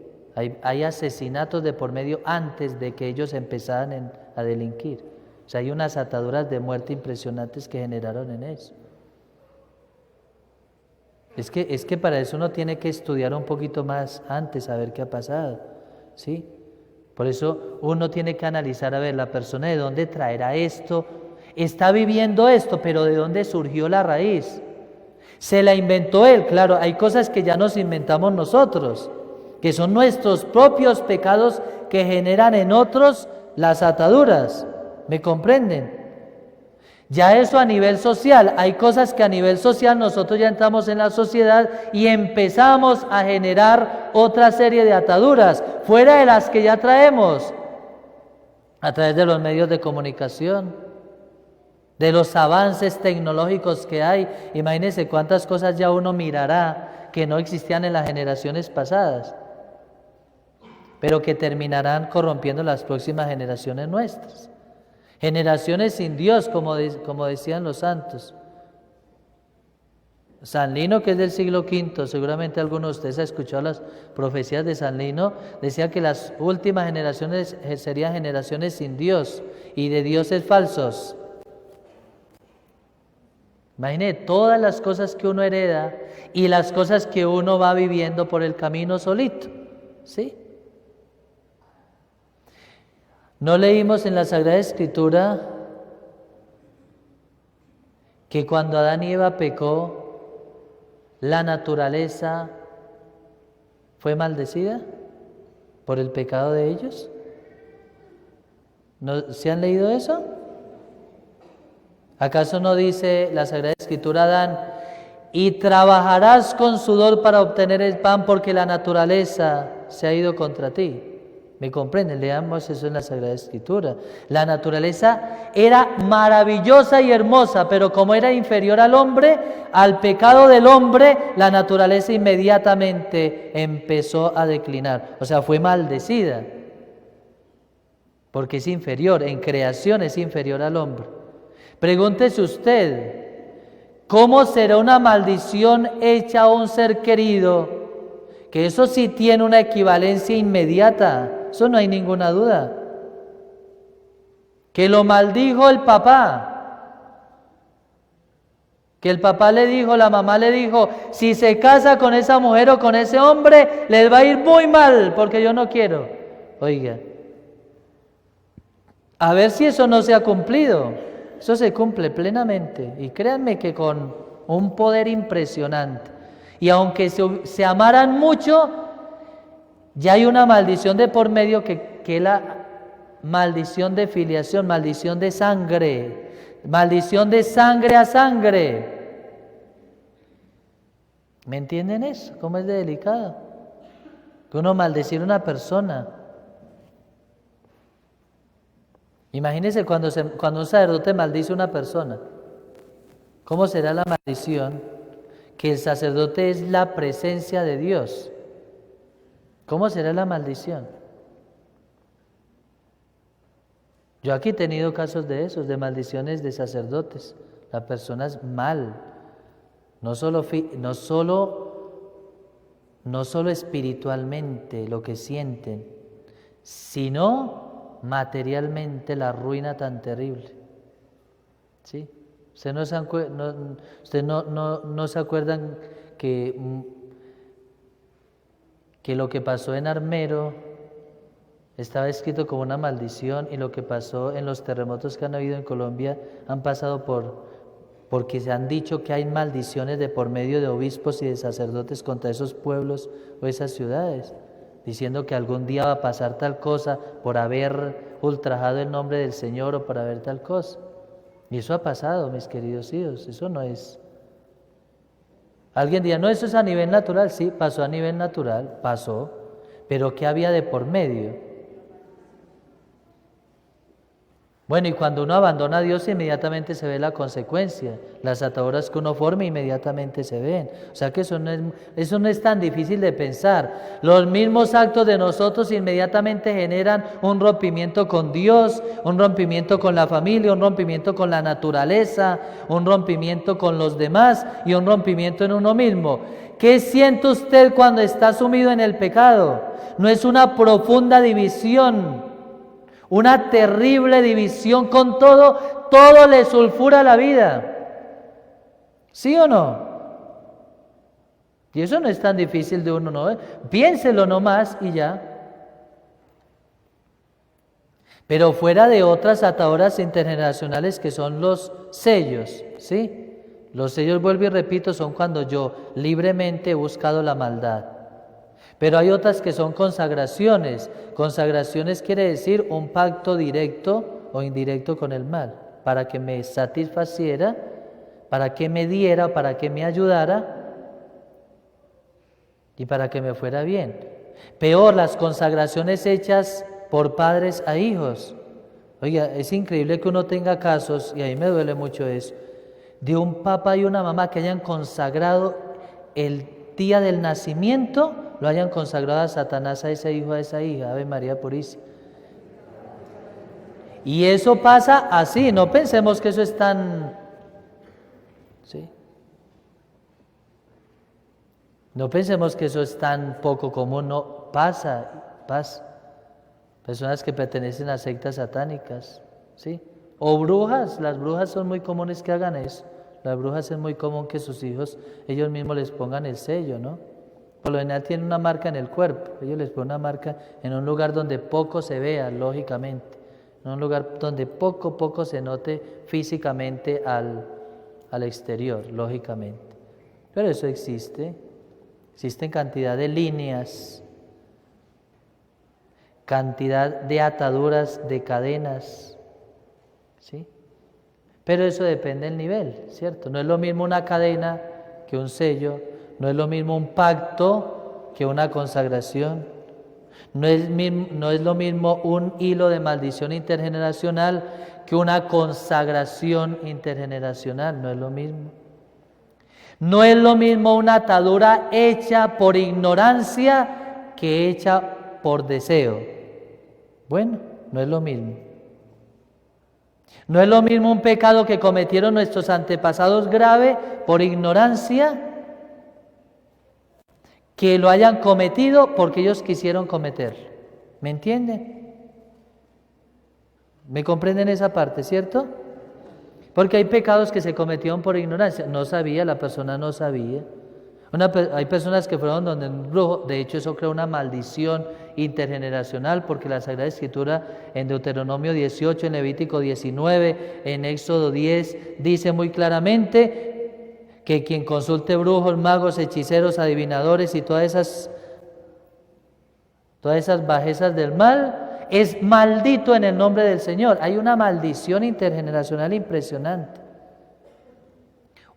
Hay asesinatos de por medio antes de que ellos empezaran a delinquir. O sea, hay unas ataduras de muerte impresionantes que generaron en eso. Es que para eso uno tiene que estudiar un poquito más antes, a ver qué ha pasado, ¿sí? Por eso uno tiene que analizar, a ver, la persona de dónde traerá esto, está viviendo esto, pero de dónde surgió la raíz. Se la inventó él, claro, hay cosas que ya nos inventamos nosotros, que son nuestros propios pecados que generan en otros las ataduras, ¿me comprenden? Ya eso a nivel social, hay cosas que a nivel social nosotros ya entramos en la sociedad y empezamos a generar otra serie de ataduras, fuera de las que ya traemos, a través de los medios de comunicación, de los avances tecnológicos que hay. Imagínense cuántas cosas ya uno mirará que no existían en las generaciones pasadas, pero que terminarán corrompiendo las próximas generaciones nuestras. Generaciones sin Dios, como decían los santos. San Lino, que es del siglo V, seguramente alguno de ustedes ha escuchado las profecías de San Lino, decía que las últimas generaciones serían generaciones sin Dios y de dioses falsos. Imagine todas las cosas que uno hereda y las cosas que uno va viviendo por el camino solito, ¿sí? ¿No leímos en la Sagrada Escritura que cuando Adán y Eva pecó, la naturaleza fue maldecida por el pecado de ellos? ¿No, ¿se han leído eso? ¿Acaso no dice la Sagrada Escritura, Adán, y trabajarás con sudor para obtener el pan porque la naturaleza se ha ido contra ti? ¿Me comprenden? Leamos eso en la Sagrada Escritura. La naturaleza era maravillosa y hermosa, pero como era inferior al hombre, al pecado del hombre, la naturaleza inmediatamente empezó a declinar. O sea, fue maldecida, porque es inferior, en creación es inferior al hombre. Pregúntese usted, ¿cómo será una maldición hecha a un ser querido? Que eso sí tiene una equivalencia inmediata. Eso no hay ninguna duda. Que lo maldijo el papá. Que el papá le dijo, la mamá le dijo, si se casa con esa mujer o con ese hombre, les va a ir muy mal, porque yo no quiero. Oiga, a ver si eso no se ha cumplido. Eso se cumple plenamente. Y créanme que con un poder impresionante. Y aunque se amaran mucho, ya hay una maldición de por medio que es la maldición de filiación, maldición de sangre a sangre. ¿Me entienden eso? ¿Cómo es de delicado? Que uno maldecir a una persona. Imagínense cuando un sacerdote maldice a una persona. ¿Cómo será la maldición? Que el sacerdote es la presencia de Dios. ¿Cómo será la maldición? Yo aquí he tenido casos de esos, de maldiciones de sacerdotes. Las personas mal, no solo espiritualmente lo que sienten, sino materialmente la ruina tan terrible. ¿Sí? Ustedes no se acuerdan que lo que pasó en Armero estaba escrito como una maldición, y lo que pasó en los terremotos que han habido en Colombia han pasado porque se han dicho que hay maldiciones de por medio de obispos y de sacerdotes contra esos pueblos o esas ciudades, diciendo que algún día va a pasar tal cosa por haber ultrajado el nombre del Señor o por haber tal cosa. Y eso ha pasado, mis queridos hijos, eso no es... Alguien dirá, no, eso es a nivel natural. Sí, pasó a nivel natural, pasó, pero ¿qué había de por medio? Bueno, y cuando uno abandona a Dios, inmediatamente se ve la consecuencia. Las ataduras que uno forma inmediatamente se ven. O sea que eso no es tan difícil de pensar. Los mismos actos de nosotros inmediatamente generan un rompimiento con Dios, un rompimiento con la familia, un rompimiento con la naturaleza, un rompimiento con los demás y un rompimiento en uno mismo. ¿Qué siente usted cuando está sumido en el pecado? No es una profunda división, una terrible división con todo le sulfura la vida. ¿Sí o no? Y eso no es tan difícil de uno, ¿no? Piénselo nomás y ya. Pero fuera de otras ataduras intergeneracionales que son los sellos, ¿sí? Los sellos, vuelvo y repito, son cuando yo libremente he buscado la maldad. Pero hay otras que son consagraciones. Consagraciones quiere decir un pacto directo o indirecto con el mal, para que me satisfaciera, para que me diera, para que me ayudara y para que me fuera bien. Peor, las consagraciones hechas por padres a hijos. Oiga, es increíble que uno tenga casos, y a mí me duele mucho eso, de un papá y una mamá que hayan consagrado el día del nacimiento, lo hayan consagrado a Satanás, a ese hijo, a esa hija. Ave María Purísima. Y eso pasa así, no pensemos que eso es tan... ¿sí? No pensemos que eso es tan poco común, no, pasa. Personas que pertenecen a sectas satánicas, ¿sí? O brujas, las brujas son muy comunes que hagan eso. Las brujas es muy común que sus hijos, ellos mismos les pongan el sello, ¿no? Por lo general tienen una marca en el cuerpo, ellos les ponen una marca en un lugar donde poco se vea, lógicamente, en un lugar donde poco se note físicamente al exterior, lógicamente. Pero eso existen cantidad de líneas, cantidad de ataduras, de cadenas, ¿sí? Pero eso depende del nivel, ¿cierto? No es lo mismo una cadena que un sello, no es lo mismo un pacto que una consagración, No es lo mismo un hilo de maldición intergeneracional que una consagración intergeneracional, no es lo mismo. No es lo mismo una atadura hecha por ignorancia que hecha por deseo. Bueno, no es lo mismo. No es lo mismo un pecado que cometieron nuestros antepasados grave por ignorancia que lo hayan cometido porque ellos quisieron cometer. ¿Me entienden? ¿Me comprenden esa parte, cierto? Porque hay pecados que se cometieron por ignorancia. No sabía, la persona no sabía. Hay personas que fueron donde un brujo, de hecho eso crea una maldición intergeneracional, porque la Sagrada Escritura en Deuteronomio 18, en Levítico 19, en Éxodo 10, dice muy claramente que quien consulte brujos, magos, hechiceros, adivinadores y todas esas bajezas del mal, es maldito en el nombre del Señor. Hay una maldición intergeneracional impresionante.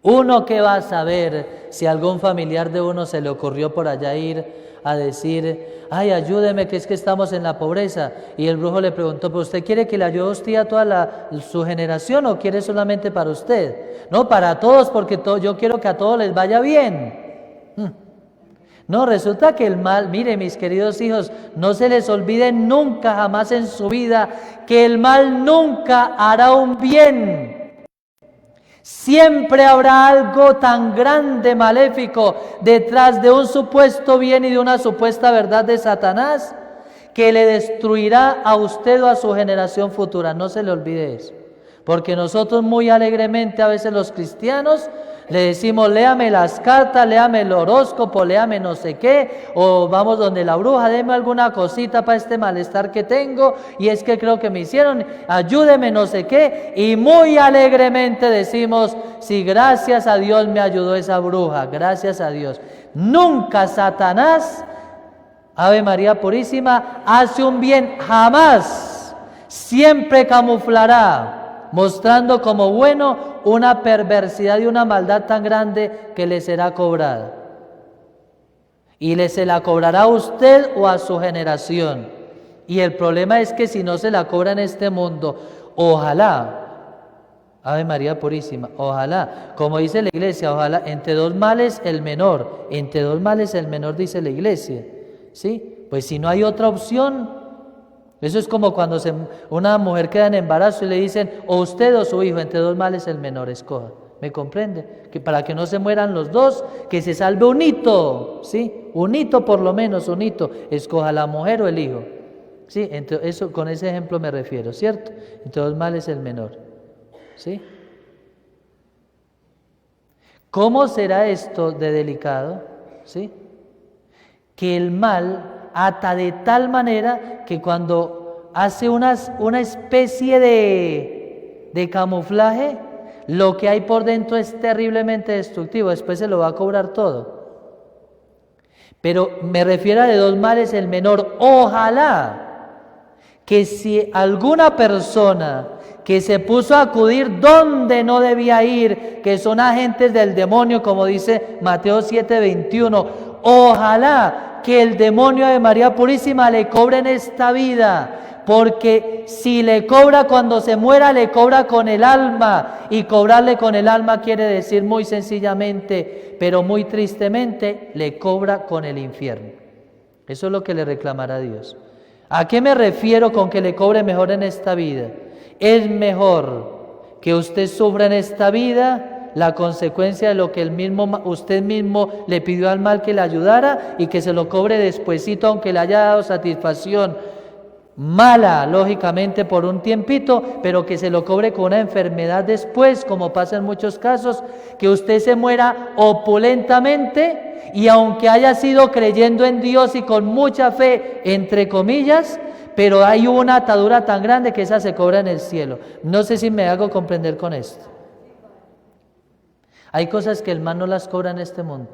Uno que va a saber si a algún familiar de uno se le ocurrió por allá ir a decir, ay, ayúdeme, que es que estamos en la pobreza. Y el brujo le preguntó, ¿pero usted quiere que le ayude a usted a toda su generación o quiere solamente para usted? No, para todos, porque yo quiero que a todos les vaya bien. No, resulta que el mal, mire mis queridos hijos, no se les olvide nunca, jamás en su vida, que el mal nunca hará un bien. Siempre habrá algo tan grande, maléfico, detrás de un supuesto bien y de una supuesta verdad de Satanás, que le destruirá a usted o a su generación futura. No se le olvide eso. Porque nosotros muy alegremente, a veces los cristianos, le decimos, léame las cartas, léame el horóscopo, léame no sé qué, o vamos donde la bruja, déme alguna cosita para este malestar que tengo, y es que creo que me hicieron, ayúdeme no sé qué, y muy alegremente decimos, sí, gracias a Dios me ayudó esa bruja, gracias a Dios. Nunca Satanás, Ave María Purísima, hace un bien, jamás, siempre camuflará, mostrando como bueno una perversidad y una maldad tan grande que le será cobrada. Y se la cobrará a usted o a su generación. Y el problema es que si no se la cobra en este mundo, ojalá, Ave María Purísima, ojalá, como dice la Iglesia, ojalá, entre dos males el menor, entre dos males el menor, dice la Iglesia, ¿sí? Pues si no hay otra opción. Eso es como cuando una mujer queda en embarazo y le dicen, o usted o su hijo, entre dos males el menor, escoja. ¿Me comprende? Que para que no se mueran los dos, que se salve un hito, ¿sí? Un hito por lo menos, un hito. Escoja la mujer o el hijo. ¿Sí? Con ese ejemplo me refiero, ¿cierto? Entre dos males el menor. ¿Sí? ¿Cómo será esto de delicado? ¿Sí? Que el mal ata de tal manera que cuando hace una especie de camuflaje, lo que hay por dentro es terriblemente destructivo, después se lo va a cobrar todo. Pero me refiero a de dos males el menor. Ojalá que si alguna persona que se puso a acudir donde no debía ir, que son agentes del demonio, como dice Mateo 7:21, ojalá que el demonio de María Purísima le cobre en esta vida, porque si le cobra cuando se muera, le cobra con el alma, y cobrarle con el alma quiere decir muy sencillamente, pero muy tristemente, le cobra con el infierno. Eso es lo que le reclamará a Dios. ¿A qué me refiero con que le cobre mejor en esta vida? Es mejor que usted sufra en esta vida la consecuencia de lo que usted mismo le pidió al mal que le ayudara, y que se lo cobre despuesito, aunque le haya dado satisfacción mala, lógicamente por un tiempito, pero que se lo cobre con una enfermedad después, como pasa en muchos casos, que usted se muera opulentamente, y aunque haya sido creyendo en Dios y con mucha fe, entre comillas, pero hay una atadura tan grande que esa se cobra en el cielo. No sé si me hago comprender con esto. Hay cosas que el mal no las cobra en este mundo,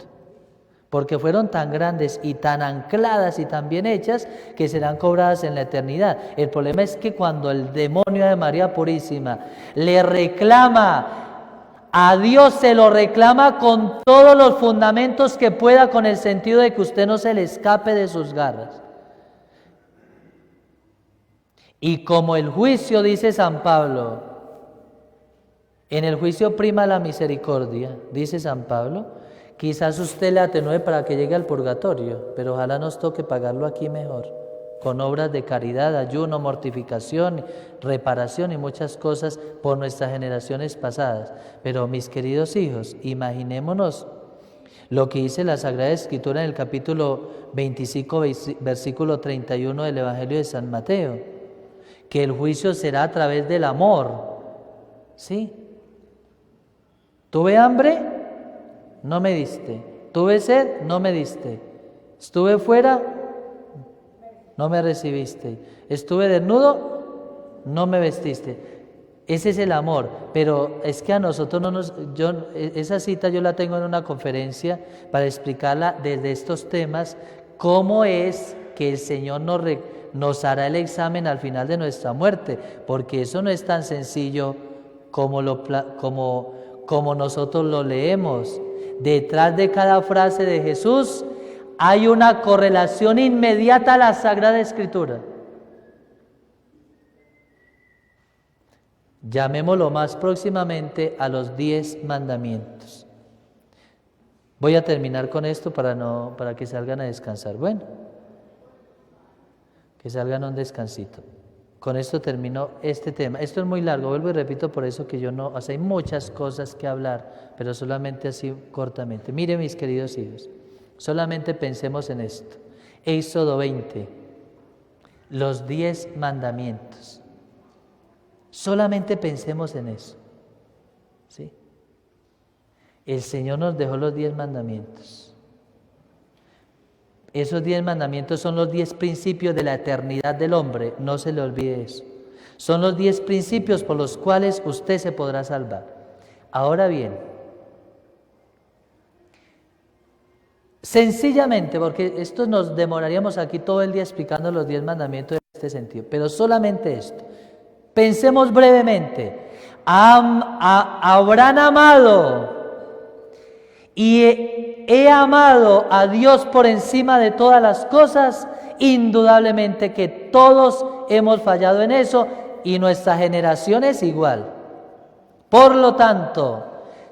porque fueron tan grandes y tan ancladas y tan bien hechas que serán cobradas en la eternidad. El problema es que cuando el demonio de María Purísima le reclama a Dios, se lo reclama con todos los fundamentos que pueda, con el sentido de que usted no se le escape de sus garras. Y como el juicio, dice San Pablo, en el juicio prima la misericordia, dice San Pablo, quizás usted le atenúe para que llegue al purgatorio, pero ojalá nos toque pagarlo aquí mejor, con obras de caridad, ayuno, mortificación, reparación y muchas cosas por nuestras generaciones pasadas. Pero mis queridos hijos, imaginémonos lo que dice la Sagrada Escritura en el capítulo 25, versículo 31 del Evangelio de San Mateo, que el juicio será a través del amor, ¿sí? ¿Tuve hambre? No me diste. ¿Tuve sed? No me diste. ¿Estuve fuera? No me recibiste. ¿Estuve desnudo? No me vestiste. Ese es el amor, pero es que a nosotros no nos... esa cita yo la tengo en una conferencia para explicarla desde estos temas, cómo es que el Señor nos hará el examen al final de nuestra muerte, porque eso no es tan sencillo como nosotros lo leemos. Detrás de cada frase de Jesús hay una correlación inmediata a la Sagrada Escritura. Llamémoslo más próximamente a los 10 mandamientos. Voy a terminar con esto para que salgan a descansar. Bueno, que salgan a un descansito. Con esto termino este tema. Esto es muy largo, vuelvo y repito, por eso que hay muchas cosas que hablar, pero solamente así cortamente. Miren, mis queridos hijos, solamente pensemos en esto. Éxodo 20, los 10 mandamientos. Solamente pensemos en eso, ¿sí? El Señor nos dejó los 10 mandamientos. Esos 10 mandamientos son los 10 principios de la eternidad del hombre, no se le olvide eso. Son los 10 principios por los cuales usted se podrá salvar. Ahora bien, sencillamente, porque esto nos demoraríamos aquí todo el día explicando los 10 mandamientos en este sentido, pero solamente esto. Pensemos brevemente. Habrán amado y he amado a Dios por encima de todas las cosas. Indudablemente que todos hemos fallado en eso y nuestra generación es igual. Por lo tanto,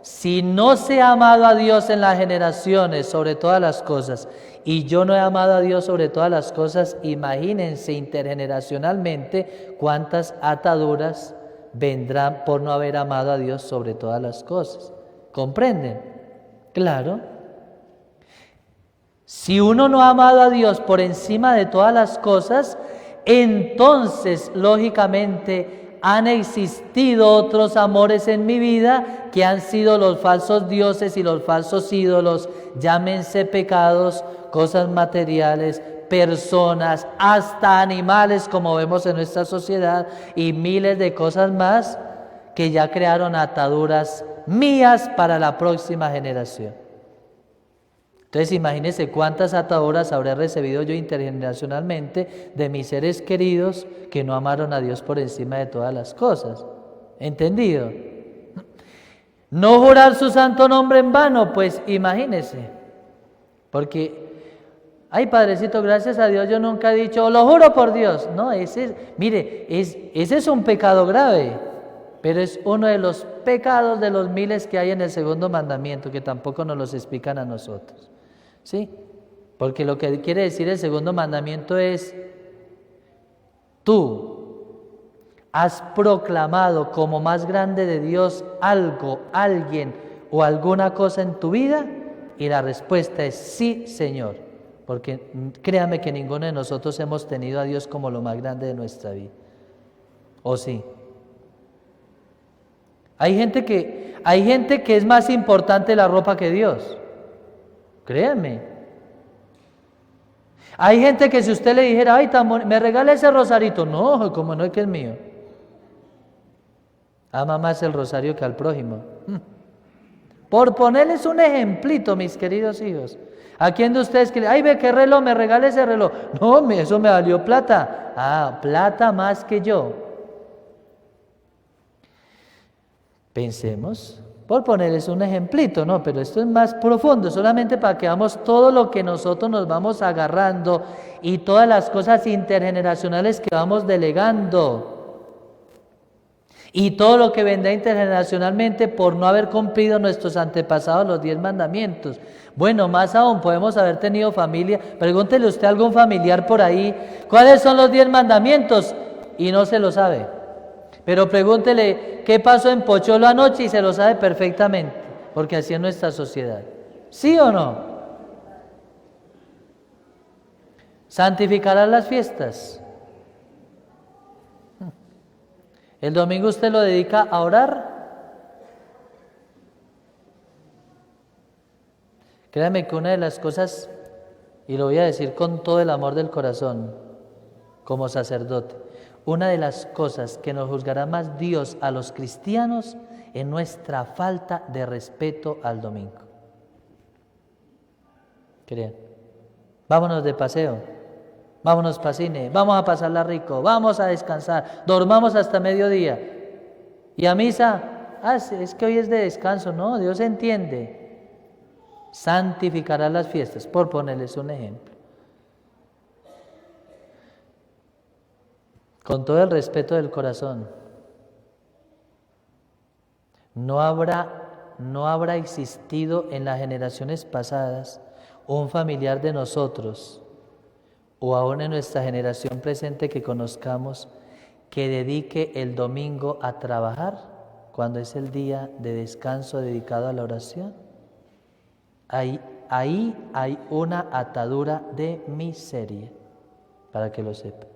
si no se ha amado a Dios en las generaciones sobre todas las cosas y yo no he amado a Dios sobre todas las cosas, imagínense intergeneracionalmente cuántas ataduras vendrán por no haber amado a Dios sobre todas las cosas. ¿Comprenden? Claro. Si uno no ha amado a Dios por encima de todas las cosas, entonces, lógicamente, han existido otros amores en mi vida que han sido los falsos dioses y los falsos ídolos, llámense pecados, cosas materiales, personas, hasta animales como vemos en nuestra sociedad y miles de cosas más que ya crearon ataduras mías para la próxima generación. Entonces imagínense cuántas ataduras habré recibido yo intergeneracionalmente de mis seres queridos que no amaron a Dios por encima de todas las cosas. ¿Entendido? No jurar su santo nombre en vano, pues imagínense. Porque, ay Padrecito, gracias a Dios yo nunca he dicho, lo juro por Dios. No, ese es un pecado grave, pero es uno de los pecados de los miles que hay en el segundo mandamiento, que tampoco nos los explican a nosotros. ¿Sí? Porque lo que quiere decir el segundo mandamiento es, tú has proclamado como más grande de Dios algo, alguien o alguna cosa en tu vida, y la respuesta es sí, Señor, porque créame que ninguno de nosotros hemos tenido a Dios como lo más grande de nuestra vida. ¿O sí? Hay gente que es más importante la ropa que Dios. Créanme. Hay gente que si usted le dijera, ay, me regala ese rosarito. No, como no es que es mío. Ama más el rosario que al prójimo. Por ponerles un ejemplito, mis queridos hijos. ¿A quién de ustedes que ay, ve qué reloj, me regala ese reloj? No, eso me valió plata. Ah, plata más que yo. Pensemos, Por ponerles un ejemplito, ¿no? Pero esto es más profundo, solamente para que veamos todo lo que nosotros nos vamos agarrando y todas las cosas intergeneracionales que vamos delegando. Y todo lo que vendrá intergeneracionalmente por no haber cumplido nuestros antepasados los 10 mandamientos. Bueno, más aún, podemos haber tenido familia. Pregúntele usted a algún familiar por ahí, ¿cuáles son los 10 mandamientos? Y no se lo sabe. Pero pregúntele qué pasó en Pocholo anoche y se lo sabe perfectamente, porque así es nuestra sociedad. ¿Sí o no? ¿Santificarás las fiestas? ¿El domingo usted lo dedica a orar? Créame que una de las cosas, y lo voy a decir con todo el amor del corazón, como sacerdote, una de las cosas que nos juzgará más Dios a los cristianos es nuestra falta de respeto al domingo. Crean. Vámonos de paseo. Vámonos para cine, vamos a pasarla rico, vamos a descansar, dormamos hasta mediodía. Y a misa, es que hoy es de descanso, no, Dios entiende. Santificará las fiestas, por ponerles un ejemplo. Con todo el respeto del corazón, no habrá existido en las generaciones pasadas un familiar de nosotros, o aún en nuestra generación presente que conozcamos, que dedique el domingo a trabajar cuando es el día de descanso dedicado a la oración. Ahí hay una atadura de miseria, para que lo sepa.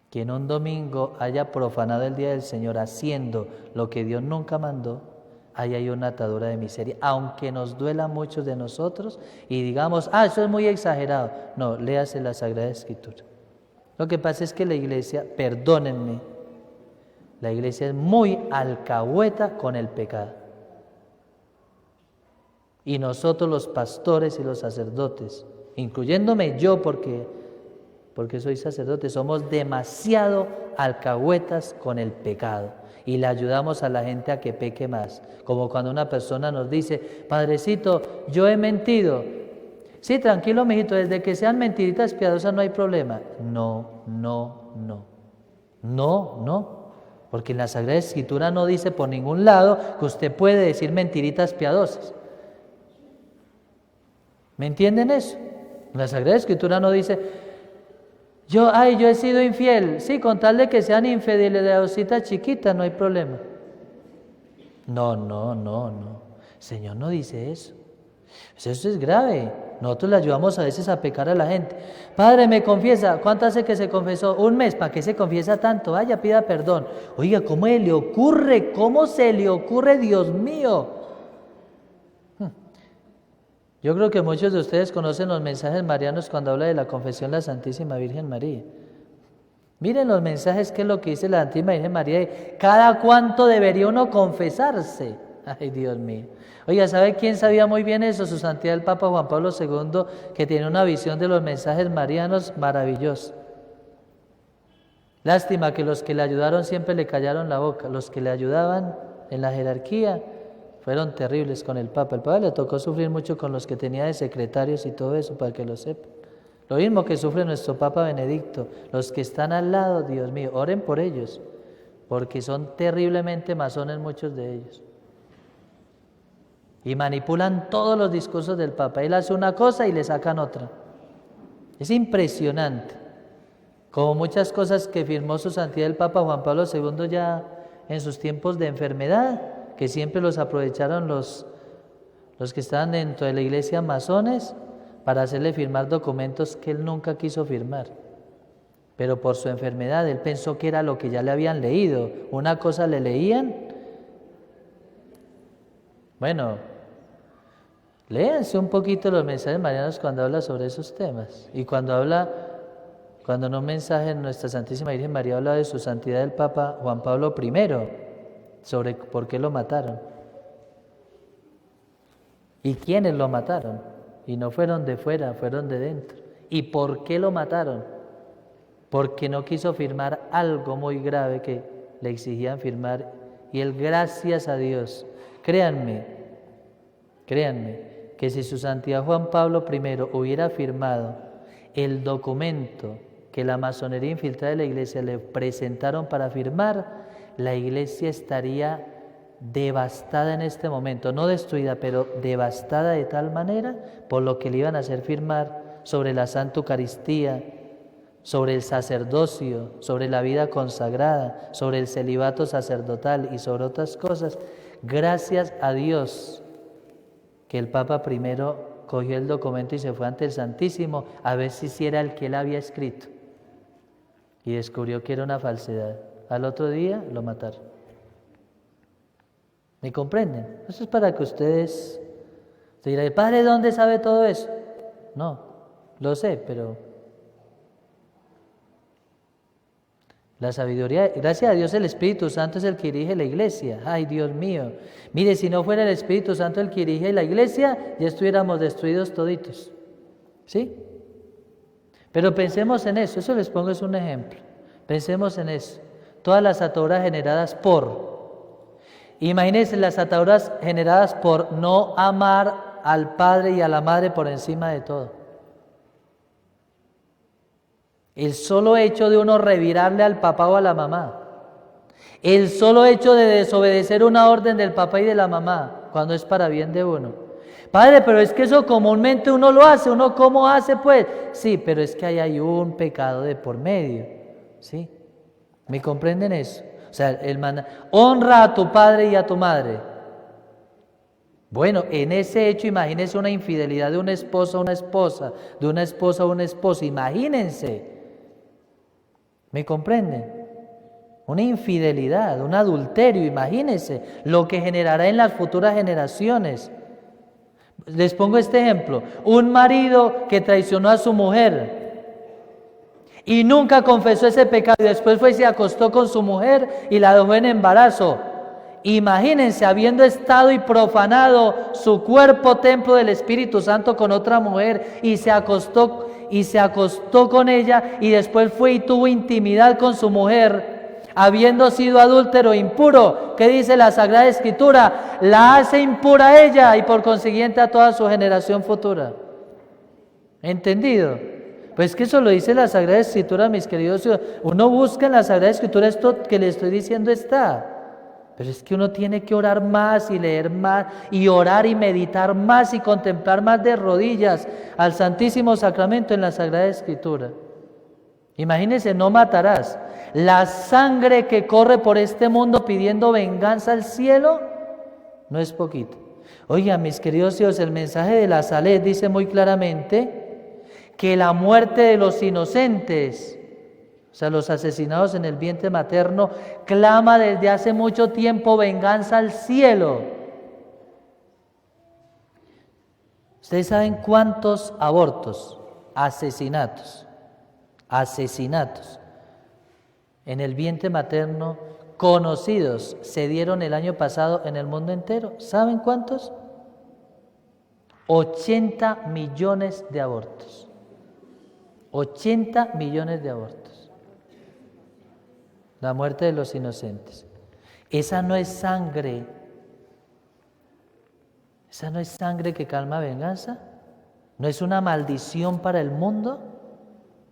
Quien un domingo haya profanado el día del Señor haciendo lo que Dios nunca mandó, ahí hay una atadura de miseria, aunque nos duela a muchos de nosotros y digamos, eso es muy exagerado. No, léase la Sagrada Escritura. Lo que pasa es que la iglesia, perdónenme, la iglesia es muy alcahueta con el pecado. Y nosotros los pastores y los sacerdotes, incluyéndome yo porque soy sacerdote, somos demasiado alcahuetas con el pecado. Y le ayudamos a la gente a que peque más. Como cuando una persona nos dice, Padrecito, yo he mentido. Sí, tranquilo, mijito, desde que sean mentiritas piadosas no hay problema. No. Porque en la Sagrada Escritura no dice por ningún lado que usted puede decir mentiritas piadosas. ¿Me entienden eso? En la Sagrada Escritura no dice, yo he sido infiel. Sí, con tal de que sean infidelidades chiquitas, no hay problema. No. Señor no dice eso. Eso es grave. Nosotros le ayudamos a veces a pecar a la gente. Padre, me confiesa. ¿Cuánto hace que se confesó? 1 mes. ¿Para qué se confiesa tanto? Vaya, pida perdón. Oiga, ¿cómo se le ocurre? ¿Cómo se le ocurre, Dios mío? Yo creo que muchos de ustedes conocen los mensajes marianos cuando habla de la confesión de la Santísima Virgen María. Miren los mensajes, qué es lo que dice la Santísima Virgen María. ¿Cada cuánto debería uno confesarse? Ay, Dios mío. Oiga, ¿sabe quién sabía muy bien eso? Su Santidad el Papa Juan Pablo II, que tiene una visión de los mensajes marianos maravillosa. Lástima que los que le ayudaron siempre le callaron la boca. Los que le ayudaban en la jerarquía fueron terribles con el Papa. El Papa le tocó sufrir mucho con los que tenía de secretarios y todo eso, para que lo sepan. Lo mismo que sufre nuestro Papa Benedicto. Los que están al lado, Dios mío, oren por ellos, porque son terriblemente masones muchos de ellos. Y manipulan todos los discursos del Papa. Él hace una cosa y le sacan otra. Es impresionante. Como muchas cosas que firmó su Santidad el Papa Juan Pablo II ya en sus tiempos de enfermedad, que siempre los aprovecharon los que estaban dentro de la iglesia masones para hacerle firmar documentos que él nunca quiso firmar. Pero por su enfermedad, él pensó que era lo que ya le habían leído. Una cosa le leían. Bueno, léanse un poquito los mensajes marianos cuando habla sobre esos temas. Y cuando en un mensaje en nuestra Santísima Virgen María habla de su santidad el Papa Juan Pablo I, sobre por qué lo mataron. ¿Y quiénes lo mataron? Y no fueron de fuera, fueron de dentro. ¿Y por qué lo mataron? Porque no quiso firmar algo muy grave que le exigían firmar. Y él, gracias a Dios, Créanme, que si su santidad Juan Pablo I hubiera firmado el documento que la masonería infiltrada de la iglesia le presentaron para firmar, la iglesia estaría devastada en este momento, no destruida, pero devastada de tal manera por lo que le iban a hacer firmar sobre la Santa Eucaristía, sobre el sacerdocio, sobre la vida consagrada, sobre el celibato sacerdotal y sobre otras cosas. Gracias a Dios que el Papa primero cogió el documento y se fue ante el Santísimo a ver si era el que él había escrito. Y descubrió que era una falsedad. Al otro día lo mataron. ¿Me comprenden? Eso es para que ustedes se dirán, Padre, ¿dónde sabe todo eso? No, lo sé, pero la sabiduría, gracias a Dios el Espíritu Santo es el que dirige la iglesia. Ay, Dios mío. Mire, si no fuera el Espíritu Santo el que dirige la iglesia, ya estuviéramos destruidos toditos. ¿Sí? Pero pensemos en eso les pongo es un ejemplo. Pensemos en eso. Todas las ataduras generadas imagínense las ataduras generadas por no amar al padre y a la madre por encima de todo. El solo hecho de uno revirarle al papá o a la mamá. El solo hecho de desobedecer una orden del papá y de la mamá, cuando es para bien de uno. Padre, pero es que eso comúnmente uno lo hace, ¿uno cómo hace pues? Sí, pero es que ahí hay un pecado de por medio, ¿sí? ¿Me comprenden eso? O sea, honra a tu padre y a tu madre. Bueno, en ese hecho imagínense una infidelidad de un esposo a una esposa, de una esposa a un esposo, imagínense. ¿Me comprenden? Una infidelidad, un adulterio, imagínense lo que generará en las futuras generaciones. Les pongo este ejemplo, un marido que traicionó a su mujer y nunca confesó ese pecado y después fue y se acostó con su mujer y la dejó en embarazo. Imagínense habiendo estado y profanado su cuerpo, templo del Espíritu Santo, con otra mujer y se acostó con ella y después fue y tuvo intimidad con su mujer, habiendo sido adúltero impuro. ¿Qué dice la Sagrada Escritura? La hace impura a ella y por consiguiente a toda su generación futura. ¿Entendido? Pues que eso lo dice la Sagrada Escritura, mis queridos. Uno busca en la Sagrada Escritura esto que le estoy diciendo está. Pero es que uno tiene que orar más y leer más y orar y meditar más y contemplar más de rodillas al Santísimo Sacramento en la Sagrada Escritura. Imagínense, no matarás. La sangre que corre por este mundo pidiendo venganza al cielo no es poquito. Oigan, mis queridos hijos, el mensaje de la Saled dice muy claramente que la muerte de los inocentes, o sea, los asesinados en el vientre materno, clama desde hace mucho tiempo venganza al cielo. ¿Ustedes saben cuántos abortos, asesinatos en el vientre materno conocidos se dieron el año pasado en el mundo entero? ¿Saben cuántos? 80 millones de abortos. 80 millones de abortos. La muerte de los inocentes. Esa no es sangre. Esa no es sangre que calma venganza. ¿No es una maldición para el mundo?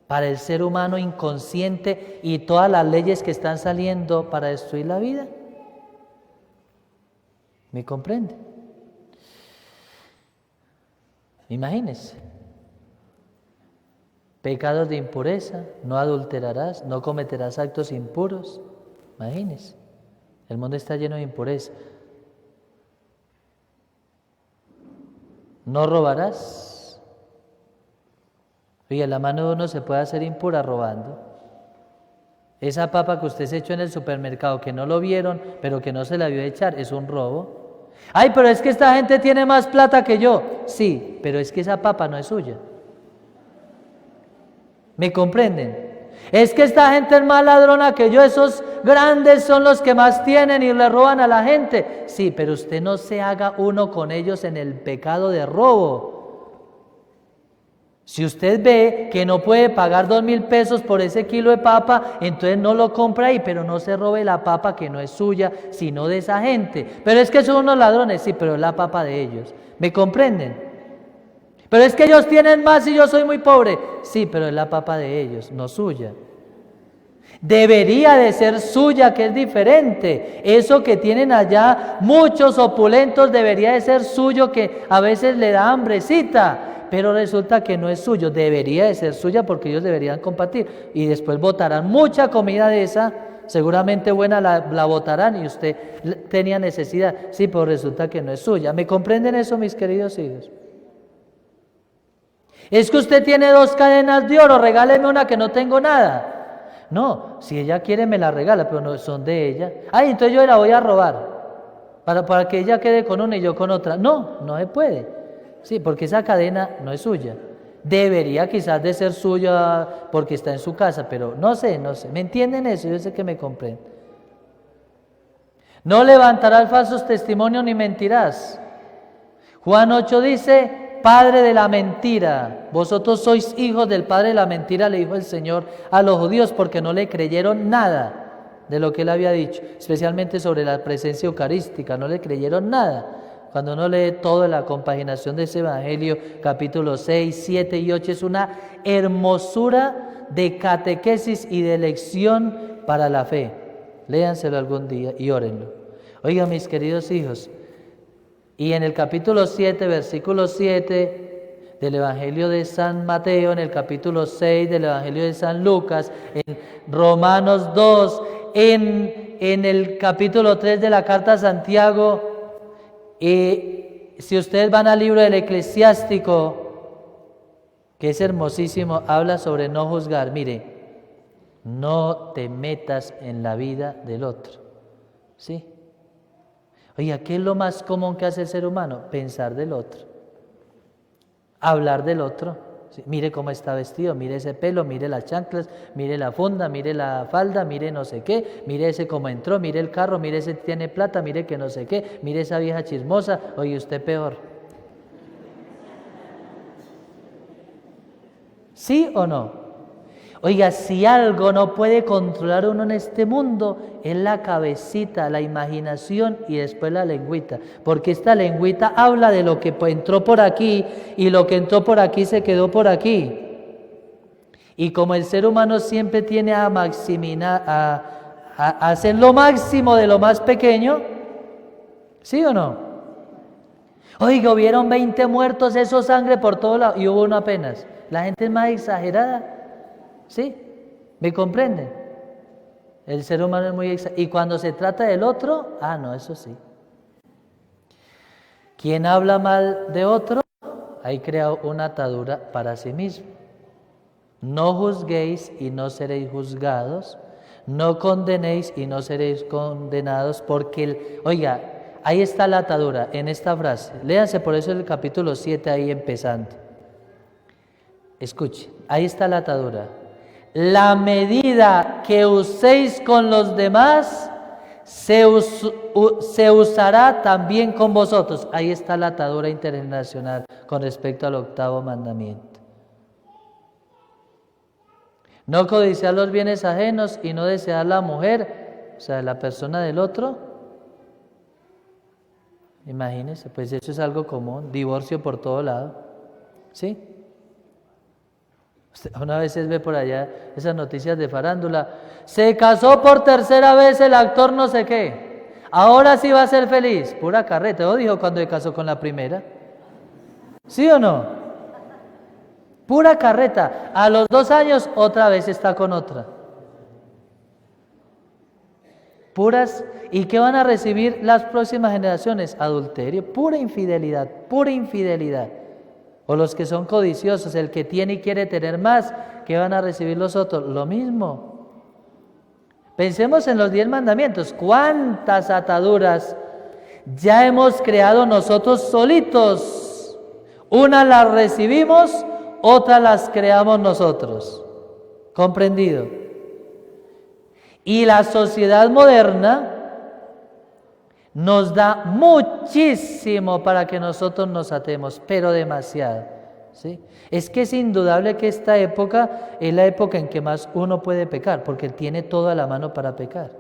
Para el ser humano inconsciente y todas las leyes que están saliendo para destruir la vida. ¿Me comprende? Imagínense. Pecados de impureza, no adulterarás, no cometerás actos impuros. Imagínense, el mundo está lleno de impureza. No robarás. Oye, la mano de uno se puede hacer impura robando. Esa papa que usted se echó en el supermercado, que no lo vieron, pero que no se la vio echar, es un robo. Ay, pero es que esta gente tiene más plata que yo. Sí, pero es que esa papa no es suya. ¿Me comprenden? Es que esta gente es más ladrona que yo, esos grandes son los que más tienen y le roban a la gente. Sí, pero usted no se haga uno con ellos en el pecado de robo. Si usted ve que no puede pagar 2.000 pesos por ese kilo de papa, entonces no lo compra ahí, pero no se robe la papa que no es suya, sino de esa gente. Pero es que son unos ladrones, sí, pero es la papa de ellos. ¿Me comprenden? Pero es que ellos tienen más y yo soy muy pobre. Sí, pero es la papa de ellos, no suya. Debería de ser suya, que es diferente. Eso que tienen allá, muchos opulentos, debería de ser suyo, que a veces le da hambrecita. Pero resulta que no es suyo, debería de ser suya porque ellos deberían compartir. Y después botarán mucha comida de esa, seguramente buena la botarán y usted tenía necesidad. Sí, pero resulta que no es suya. ¿Me comprenden eso, mis queridos hijos? Es que usted tiene 2 cadenas de oro, regáleme una que no tengo nada. No, si ella quiere me la regala, pero no son de ella. Ay, entonces yo la voy a robar para que ella quede con una y yo con otra. No, no se puede. Sí, porque esa cadena no es suya. Debería quizás de ser suya porque está en su casa, pero no sé. ¿Me entienden eso? Yo sé que me comprenden. No levantarás falsos testimonios ni mentirás. Juan 8 dice, padre de la mentira. Vosotros sois hijos del padre de la mentira, le dijo el Señor a los judíos, porque no le creyeron nada de lo que él había dicho, especialmente sobre la presencia eucarística, no le creyeron nada. Cuando uno lee toda la compaginación de ese evangelio, capítulo 6, 7 y 8, es una hermosura de catequesis y de lección para la fe. Léanselo algún día y órenlo. Oigan, mis queridos hijos, y en el capítulo 7, versículo 7 del evangelio de San Mateo, en el capítulo 6 del evangelio de San Lucas, en Romanos 2, en el capítulo 3 de la carta a Santiago, si ustedes van al libro del Eclesiástico, que es hermosísimo, habla sobre no juzgar. Mire, no te metas en la vida del otro. ¿Sí? Oiga, ¿qué es lo más común que hace el ser humano? Pensar del otro, hablar del otro. ¿Sí? Mire cómo está vestido, mire ese pelo, mire las chanclas, mire la funda, mire la falda, mire no sé qué, mire ese cómo entró, mire el carro, mire ese tiene plata, mire que no sé qué, mire esa vieja chismosa. Oye, usted peor. ¿Sí o no? Oiga, si algo no puede controlar uno en este mundo, es la cabecita, la imaginación y después la lengüita. Porque esta lengüita habla de lo que entró por aquí y lo que entró por aquí se quedó por aquí. Y como el ser humano siempre tiene a maximizar, a hacer lo máximo de lo más pequeño, ¿sí o no? Oiga, hubieron 20 muertos, eso sangre por todos lados, y hubo uno apenas. La gente es más exagerada. ¿Sí? ¿Me comprenden? El ser humano es muy exagerado. Y cuando se trata del otro, no, eso sí. Quien habla mal de otro, ahí crea una atadura para sí mismo. No juzguéis y no seréis juzgados. No condenéis y no seréis condenados, porque, oiga, ahí está la atadura en esta frase. Léanse por eso el capítulo 7 ahí empezando. Escuche, ahí está la atadura. La medida que uséis con los demás se usará también con vosotros. Ahí está la atadura internacional con respecto al 8º mandamiento. No codiciar los bienes ajenos y no desear la mujer, o sea, la persona del otro. Imagínense, pues eso es algo común, divorcio por todo lado. ¿Sí? Una vez ve por allá esas noticias de farándula. Se casó por 3ª vez el actor no sé qué. Ahora sí va a ser feliz. Pura carreta. ¿O dijo cuando se casó con la primera? ¿Sí o no? Pura carreta. A los 2 años otra vez está con otra. Puras. ¿Y qué van a recibir las próximas generaciones? Adulterio. Pura infidelidad. Pura infidelidad. O los que son codiciosos, el que tiene y quiere tener más, ¿qué van a recibir los otros? Lo mismo. Pensemos en los 10 mandamientos. ¿Cuántas ataduras ya hemos creado nosotros solitos? Unas las recibimos, otras las creamos nosotros. ¿Comprendido? Y la sociedad moderna nos da muchísimo para que nosotros nos atemos, pero demasiado. ¿sí? Es que es indudable que esta época es la época en que más uno puede pecar, porque tiene todo a la mano para pecar.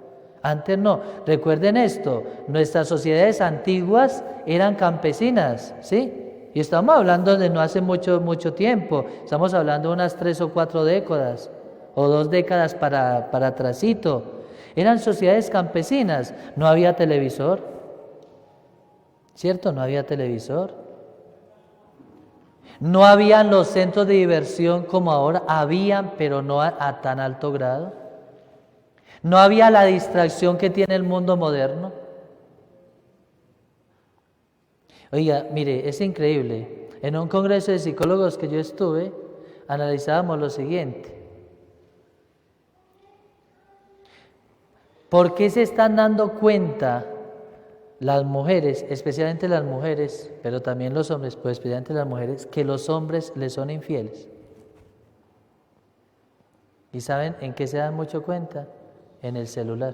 Antes no. Recuerden esto, nuestras sociedades antiguas eran campesinas, ¿sí? Y estamos hablando de no hace mucho tiempo, estamos hablando de unas 3 o 4 décadas, o 2 décadas para atrasito. Eran sociedades campesinas, no había televisor, ¿cierto? No había televisor. No habían los centros de diversión como ahora, habían, pero no a tan alto grado. No había la distracción que tiene el mundo moderno. Oiga, mire, es increíble. En un congreso de psicólogos que yo estuve, analizábamos lo siguiente. ¿Por qué se están dando cuenta las mujeres, especialmente las mujeres, pero también los hombres, pues especialmente las mujeres, que los hombres les son infieles? ¿Y saben en qué se dan mucho cuenta? En el celular.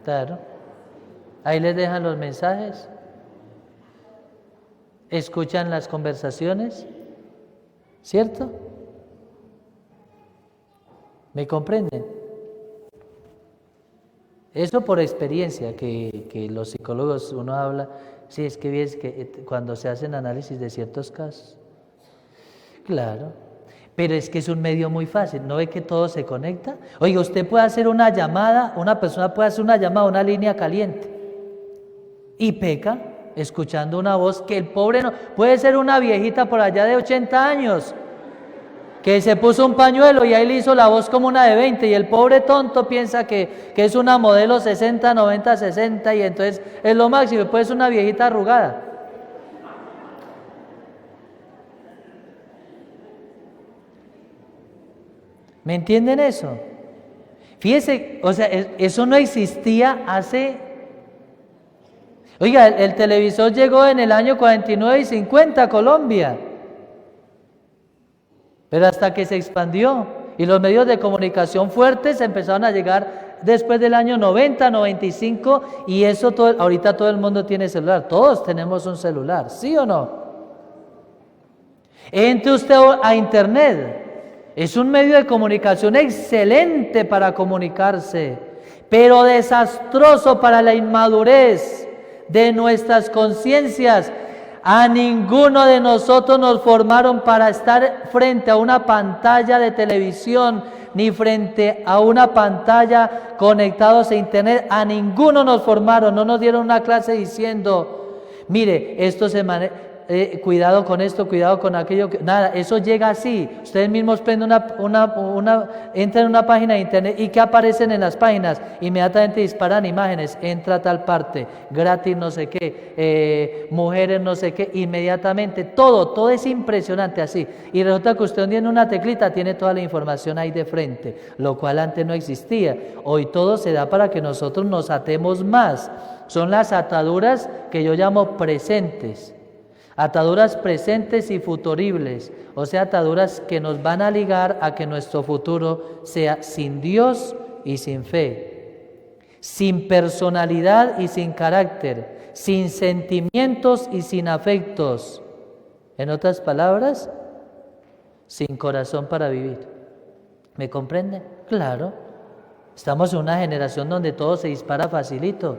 Claro. Ahí les dejan los mensajes, escuchan las conversaciones, ¿cierto? ¿Me comprenden? Eso por experiencia, que los psicólogos uno habla, sí, es que ves que cuando se hacen análisis de ciertos casos. Claro, pero es que es un medio muy fácil, ¿no ve que todo se conecta? Oiga, usted puede hacer una llamada, una persona puede hacer una llamada a una línea caliente y peca escuchando una voz que el pobre no, puede ser una viejita por allá de 80 años, que se puso un pañuelo y ahí le hizo la voz como una de 20 y el pobre tonto piensa que es una modelo 60, 90, 60 y entonces es lo máximo, puede ser una viejita arrugada. ¿Me entienden eso? Fíjese, o sea, eso no existía hace... Oiga, el televisor llegó en el año 49 y 50 a Colombia. Pero hasta que se expandió y los medios de comunicación fuertes empezaron a llegar después del año 90, 95 y eso ahorita todo el mundo tiene celular, todos tenemos un celular, ¿sí o no? Entre usted a internet, es un medio de comunicación excelente para comunicarse, pero desastroso para la inmadurez de nuestras conciencias. A ninguno de nosotros nos formaron para estar frente a una pantalla de televisión, ni frente a una pantalla conectados a internet. A ninguno nos formaron, no nos dieron una clase diciendo, mire, esto se maneja, cuidado con esto, cuidado con aquello. Nada, eso llega así. Ustedes mismos prenden entran en una página de internet y ¿qué aparecen en las páginas? Inmediatamente disparan imágenes, entra a tal parte, gratis no sé qué, mujeres no sé qué, inmediatamente, todo es impresionante así. Y resulta que usted tiene una teclita, tiene toda la información ahí de frente, lo cual antes no existía. Hoy todo se da para que nosotros nos atemos más. Son las ataduras que yo llamo presentes. Ataduras presentes y futuribles, o sea, ataduras que nos van a ligar a que nuestro futuro sea sin Dios y sin fe, sin personalidad y sin carácter, sin sentimientos y sin afectos. En otras palabras, sin corazón para vivir. ¿Me comprenden? Claro. Estamos en una generación donde todo se dispara facilito.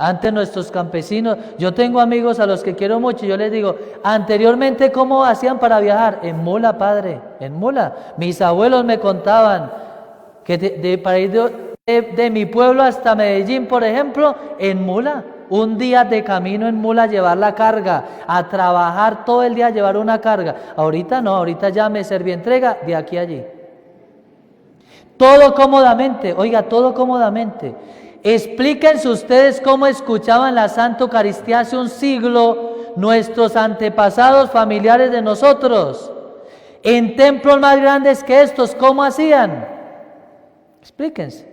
Antes nuestros campesinos, yo tengo amigos a los que quiero mucho, yo les digo, anteriormente ¿cómo hacían para viajar? En mula, padre, en mula. Mis abuelos me contaban que para ir de mi pueblo hasta Medellín, por ejemplo, en mula. Un día de camino en mula, llevar la carga, a trabajar todo el día, llevar una carga. Ahorita no, ahorita ya me Servientrega de aquí a allí. Todo cómodamente, oiga, todo cómodamente. Explíquense ustedes cómo escuchaban la Santa Eucaristía hace un siglo nuestros antepasados familiares de nosotros. En templos más grandes que estos, ¿cómo hacían? Explíquense.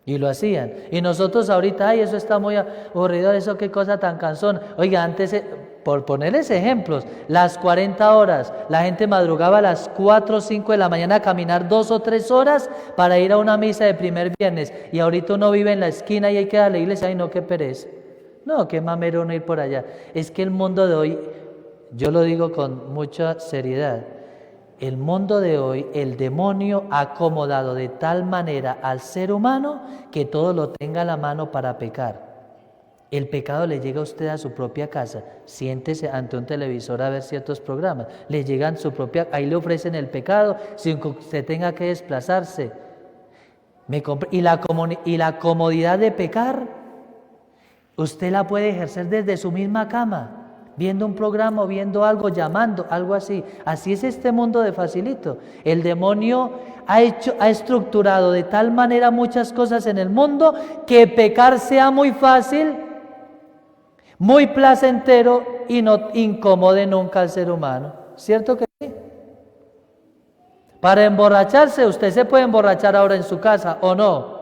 Y lo hacían. Y nosotros ahorita, ay, eso está muy aburrido, eso qué cosa tan cansón. Oiga, antes por ponerles ejemplos, las 40 horas, la gente madrugaba a las 4 o 5 de la mañana a caminar 2 o 3 horas para ir a una misa de primer viernes, y ahorita uno vive en la esquina y hay que ir a la iglesia, ay no, qué pereza, no, qué mamero no ir por allá. Es que el mundo de hoy, yo lo digo con mucha seriedad, el mundo de hoy, el demonio ha acomodado de tal manera al ser humano que todo lo tenga a la mano para pecar. El pecado le llega a usted a su propia casa, siéntese ante un televisor a ver ciertos programas, le llegan su propia, ahí le ofrecen el pecado sin que usted tenga que desplazarse. Y la comodidad de pecar, usted la puede ejercer desde su misma cama, viendo un programa, viendo algo, llamando, algo así. Así es este mundo de facilito. El demonio ha estructurado de tal manera muchas cosas en el mundo que pecar sea muy fácil, muy placentero y no incomode nunca al ser humano. ¿Cierto que sí? Para emborracharse, usted se puede emborrachar ahora en su casa, ¿o no?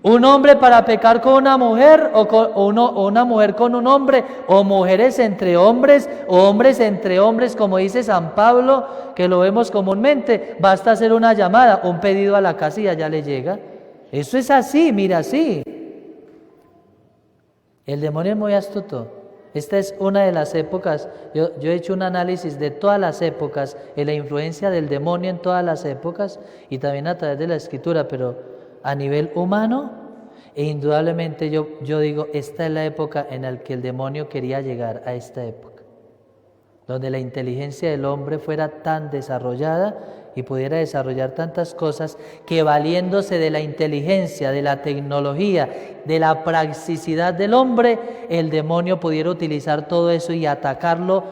Un hombre para pecar con una mujer, o una mujer con un hombre, o mujeres entre hombres, o hombres entre hombres, como dice San Pablo, que lo vemos comúnmente, basta hacer una llamada, un pedido a la casa y allá le llega. Eso es así, mira, así. El demonio es muy astuto. Esta es una de las épocas, yo he hecho un análisis de todas las épocas, de la influencia del demonio en todas las épocas y también a través de la Escritura, pero a nivel humano, e indudablemente yo digo, esta es la época en la que el demonio quería llegar a esta época, donde la inteligencia del hombre fuera tan desarrollada y pudiera desarrollar tantas cosas que valiéndose de la inteligencia, de la tecnología, de la practicidad del hombre, el demonio pudiera utilizar todo eso y atacarlo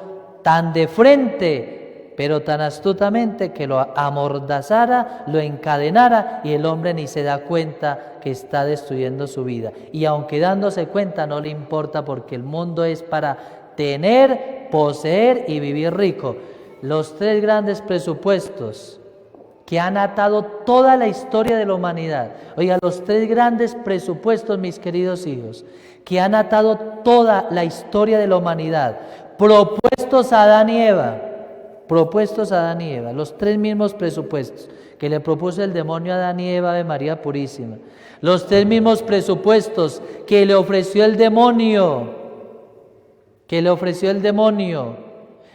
tan de frente, pero tan astutamente que lo amordazara, lo encadenara y el hombre ni se da cuenta que está destruyendo su vida. Y aunque dándose cuenta no le importa porque el mundo es para tener, poseer y vivir rico. Los tres grandes presupuestos que han atado toda la historia de la humanidad. Oiga, los tres grandes presupuestos, mis queridos hijos, que han atado toda la historia de la humanidad, propuestos a Adán y Eva, los tres mismos presupuestos que le propuso el demonio a Adán y Eva de María Purísima, los tres mismos presupuestos que le ofreció el demonio,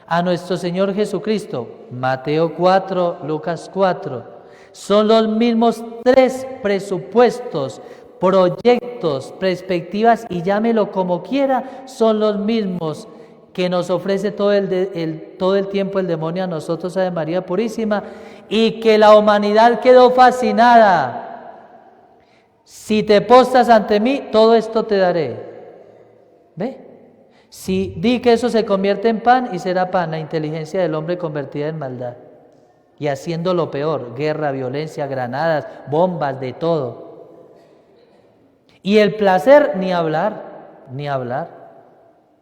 a nuestro Señor Jesucristo, Mateo 4, Lucas 4, son los mismos tres presupuestos, proyectos, perspectivas y llámelo como quiera, son los mismos que nos ofrece todo el tiempo el demonio a nosotros, a María Purísima, y que la humanidad quedó fascinada. Si te postras ante mí, todo esto te daré. ¿Ve? Si di que eso se convierte en pan y será pan, la inteligencia del hombre convertida en maldad y haciendo lo peor, guerra, violencia, granadas, bombas, de todo. Y el placer, ni hablar.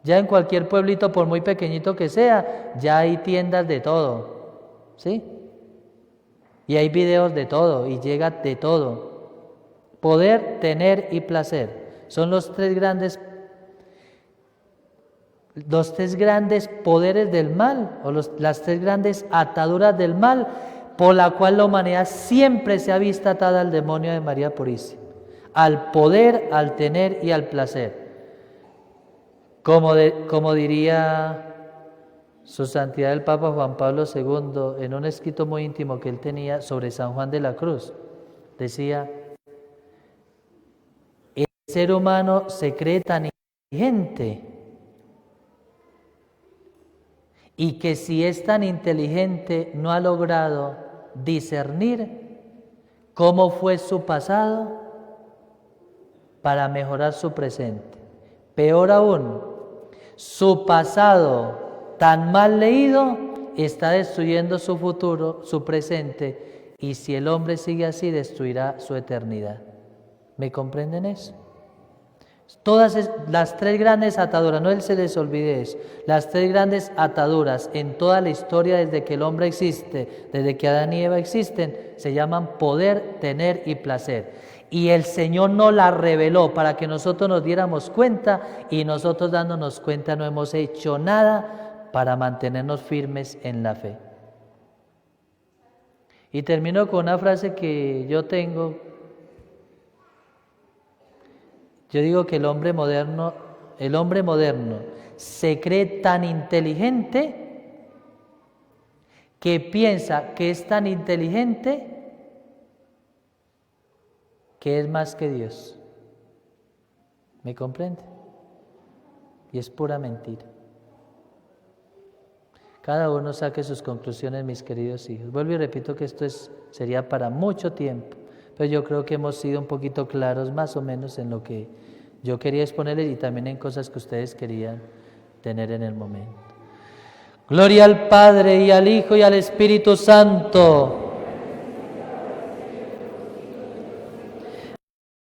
Ya en cualquier pueblito, por muy pequeñito que sea, ya hay tiendas de todo, ¿sí? Y hay videos de todo y llega de todo. Poder, tener y placer son los tres grandes poderes del mal, o las tres grandes ataduras del mal, por la cual la humanidad siempre se ha visto atada al demonio de María Purísima, al poder, al tener y al placer. Como diría su santidad el Papa Juan Pablo II en un escrito muy íntimo que él tenía sobre San Juan de la Cruz, decía: el ser humano se cree tan inteligente, y que si es tan inteligente no ha logrado discernir cómo fue su pasado para mejorar su presente. Peor aún, su pasado tan mal leído está destruyendo su futuro, su presente, y si el hombre sigue así destruirá su eternidad. ¿Me comprenden eso? Todas las tres grandes ataduras, no se les olvide eso, las tres grandes ataduras en toda la historia desde que el hombre existe, desde que Adán y Eva existen, se llaman poder, tener y placer. Y el Señor nos la reveló para que nosotros nos diéramos cuenta, y nosotros dándonos cuenta no hemos hecho nada para mantenernos firmes en la fe. Y termino con una frase que yo tengo. Yo digo que el hombre moderno se cree tan inteligente que piensa que es tan inteligente que es más que Dios. ¿Me comprende? Y es pura mentira. Cada uno saque sus conclusiones, mis queridos hijos. Vuelvo y repito que esto sería para mucho tiempo, pero yo creo que hemos sido un poquito claros más o menos en lo que yo quería exponerles y también en cosas que ustedes querían tener en el momento. Gloria al Padre y al Hijo y al Espíritu Santo.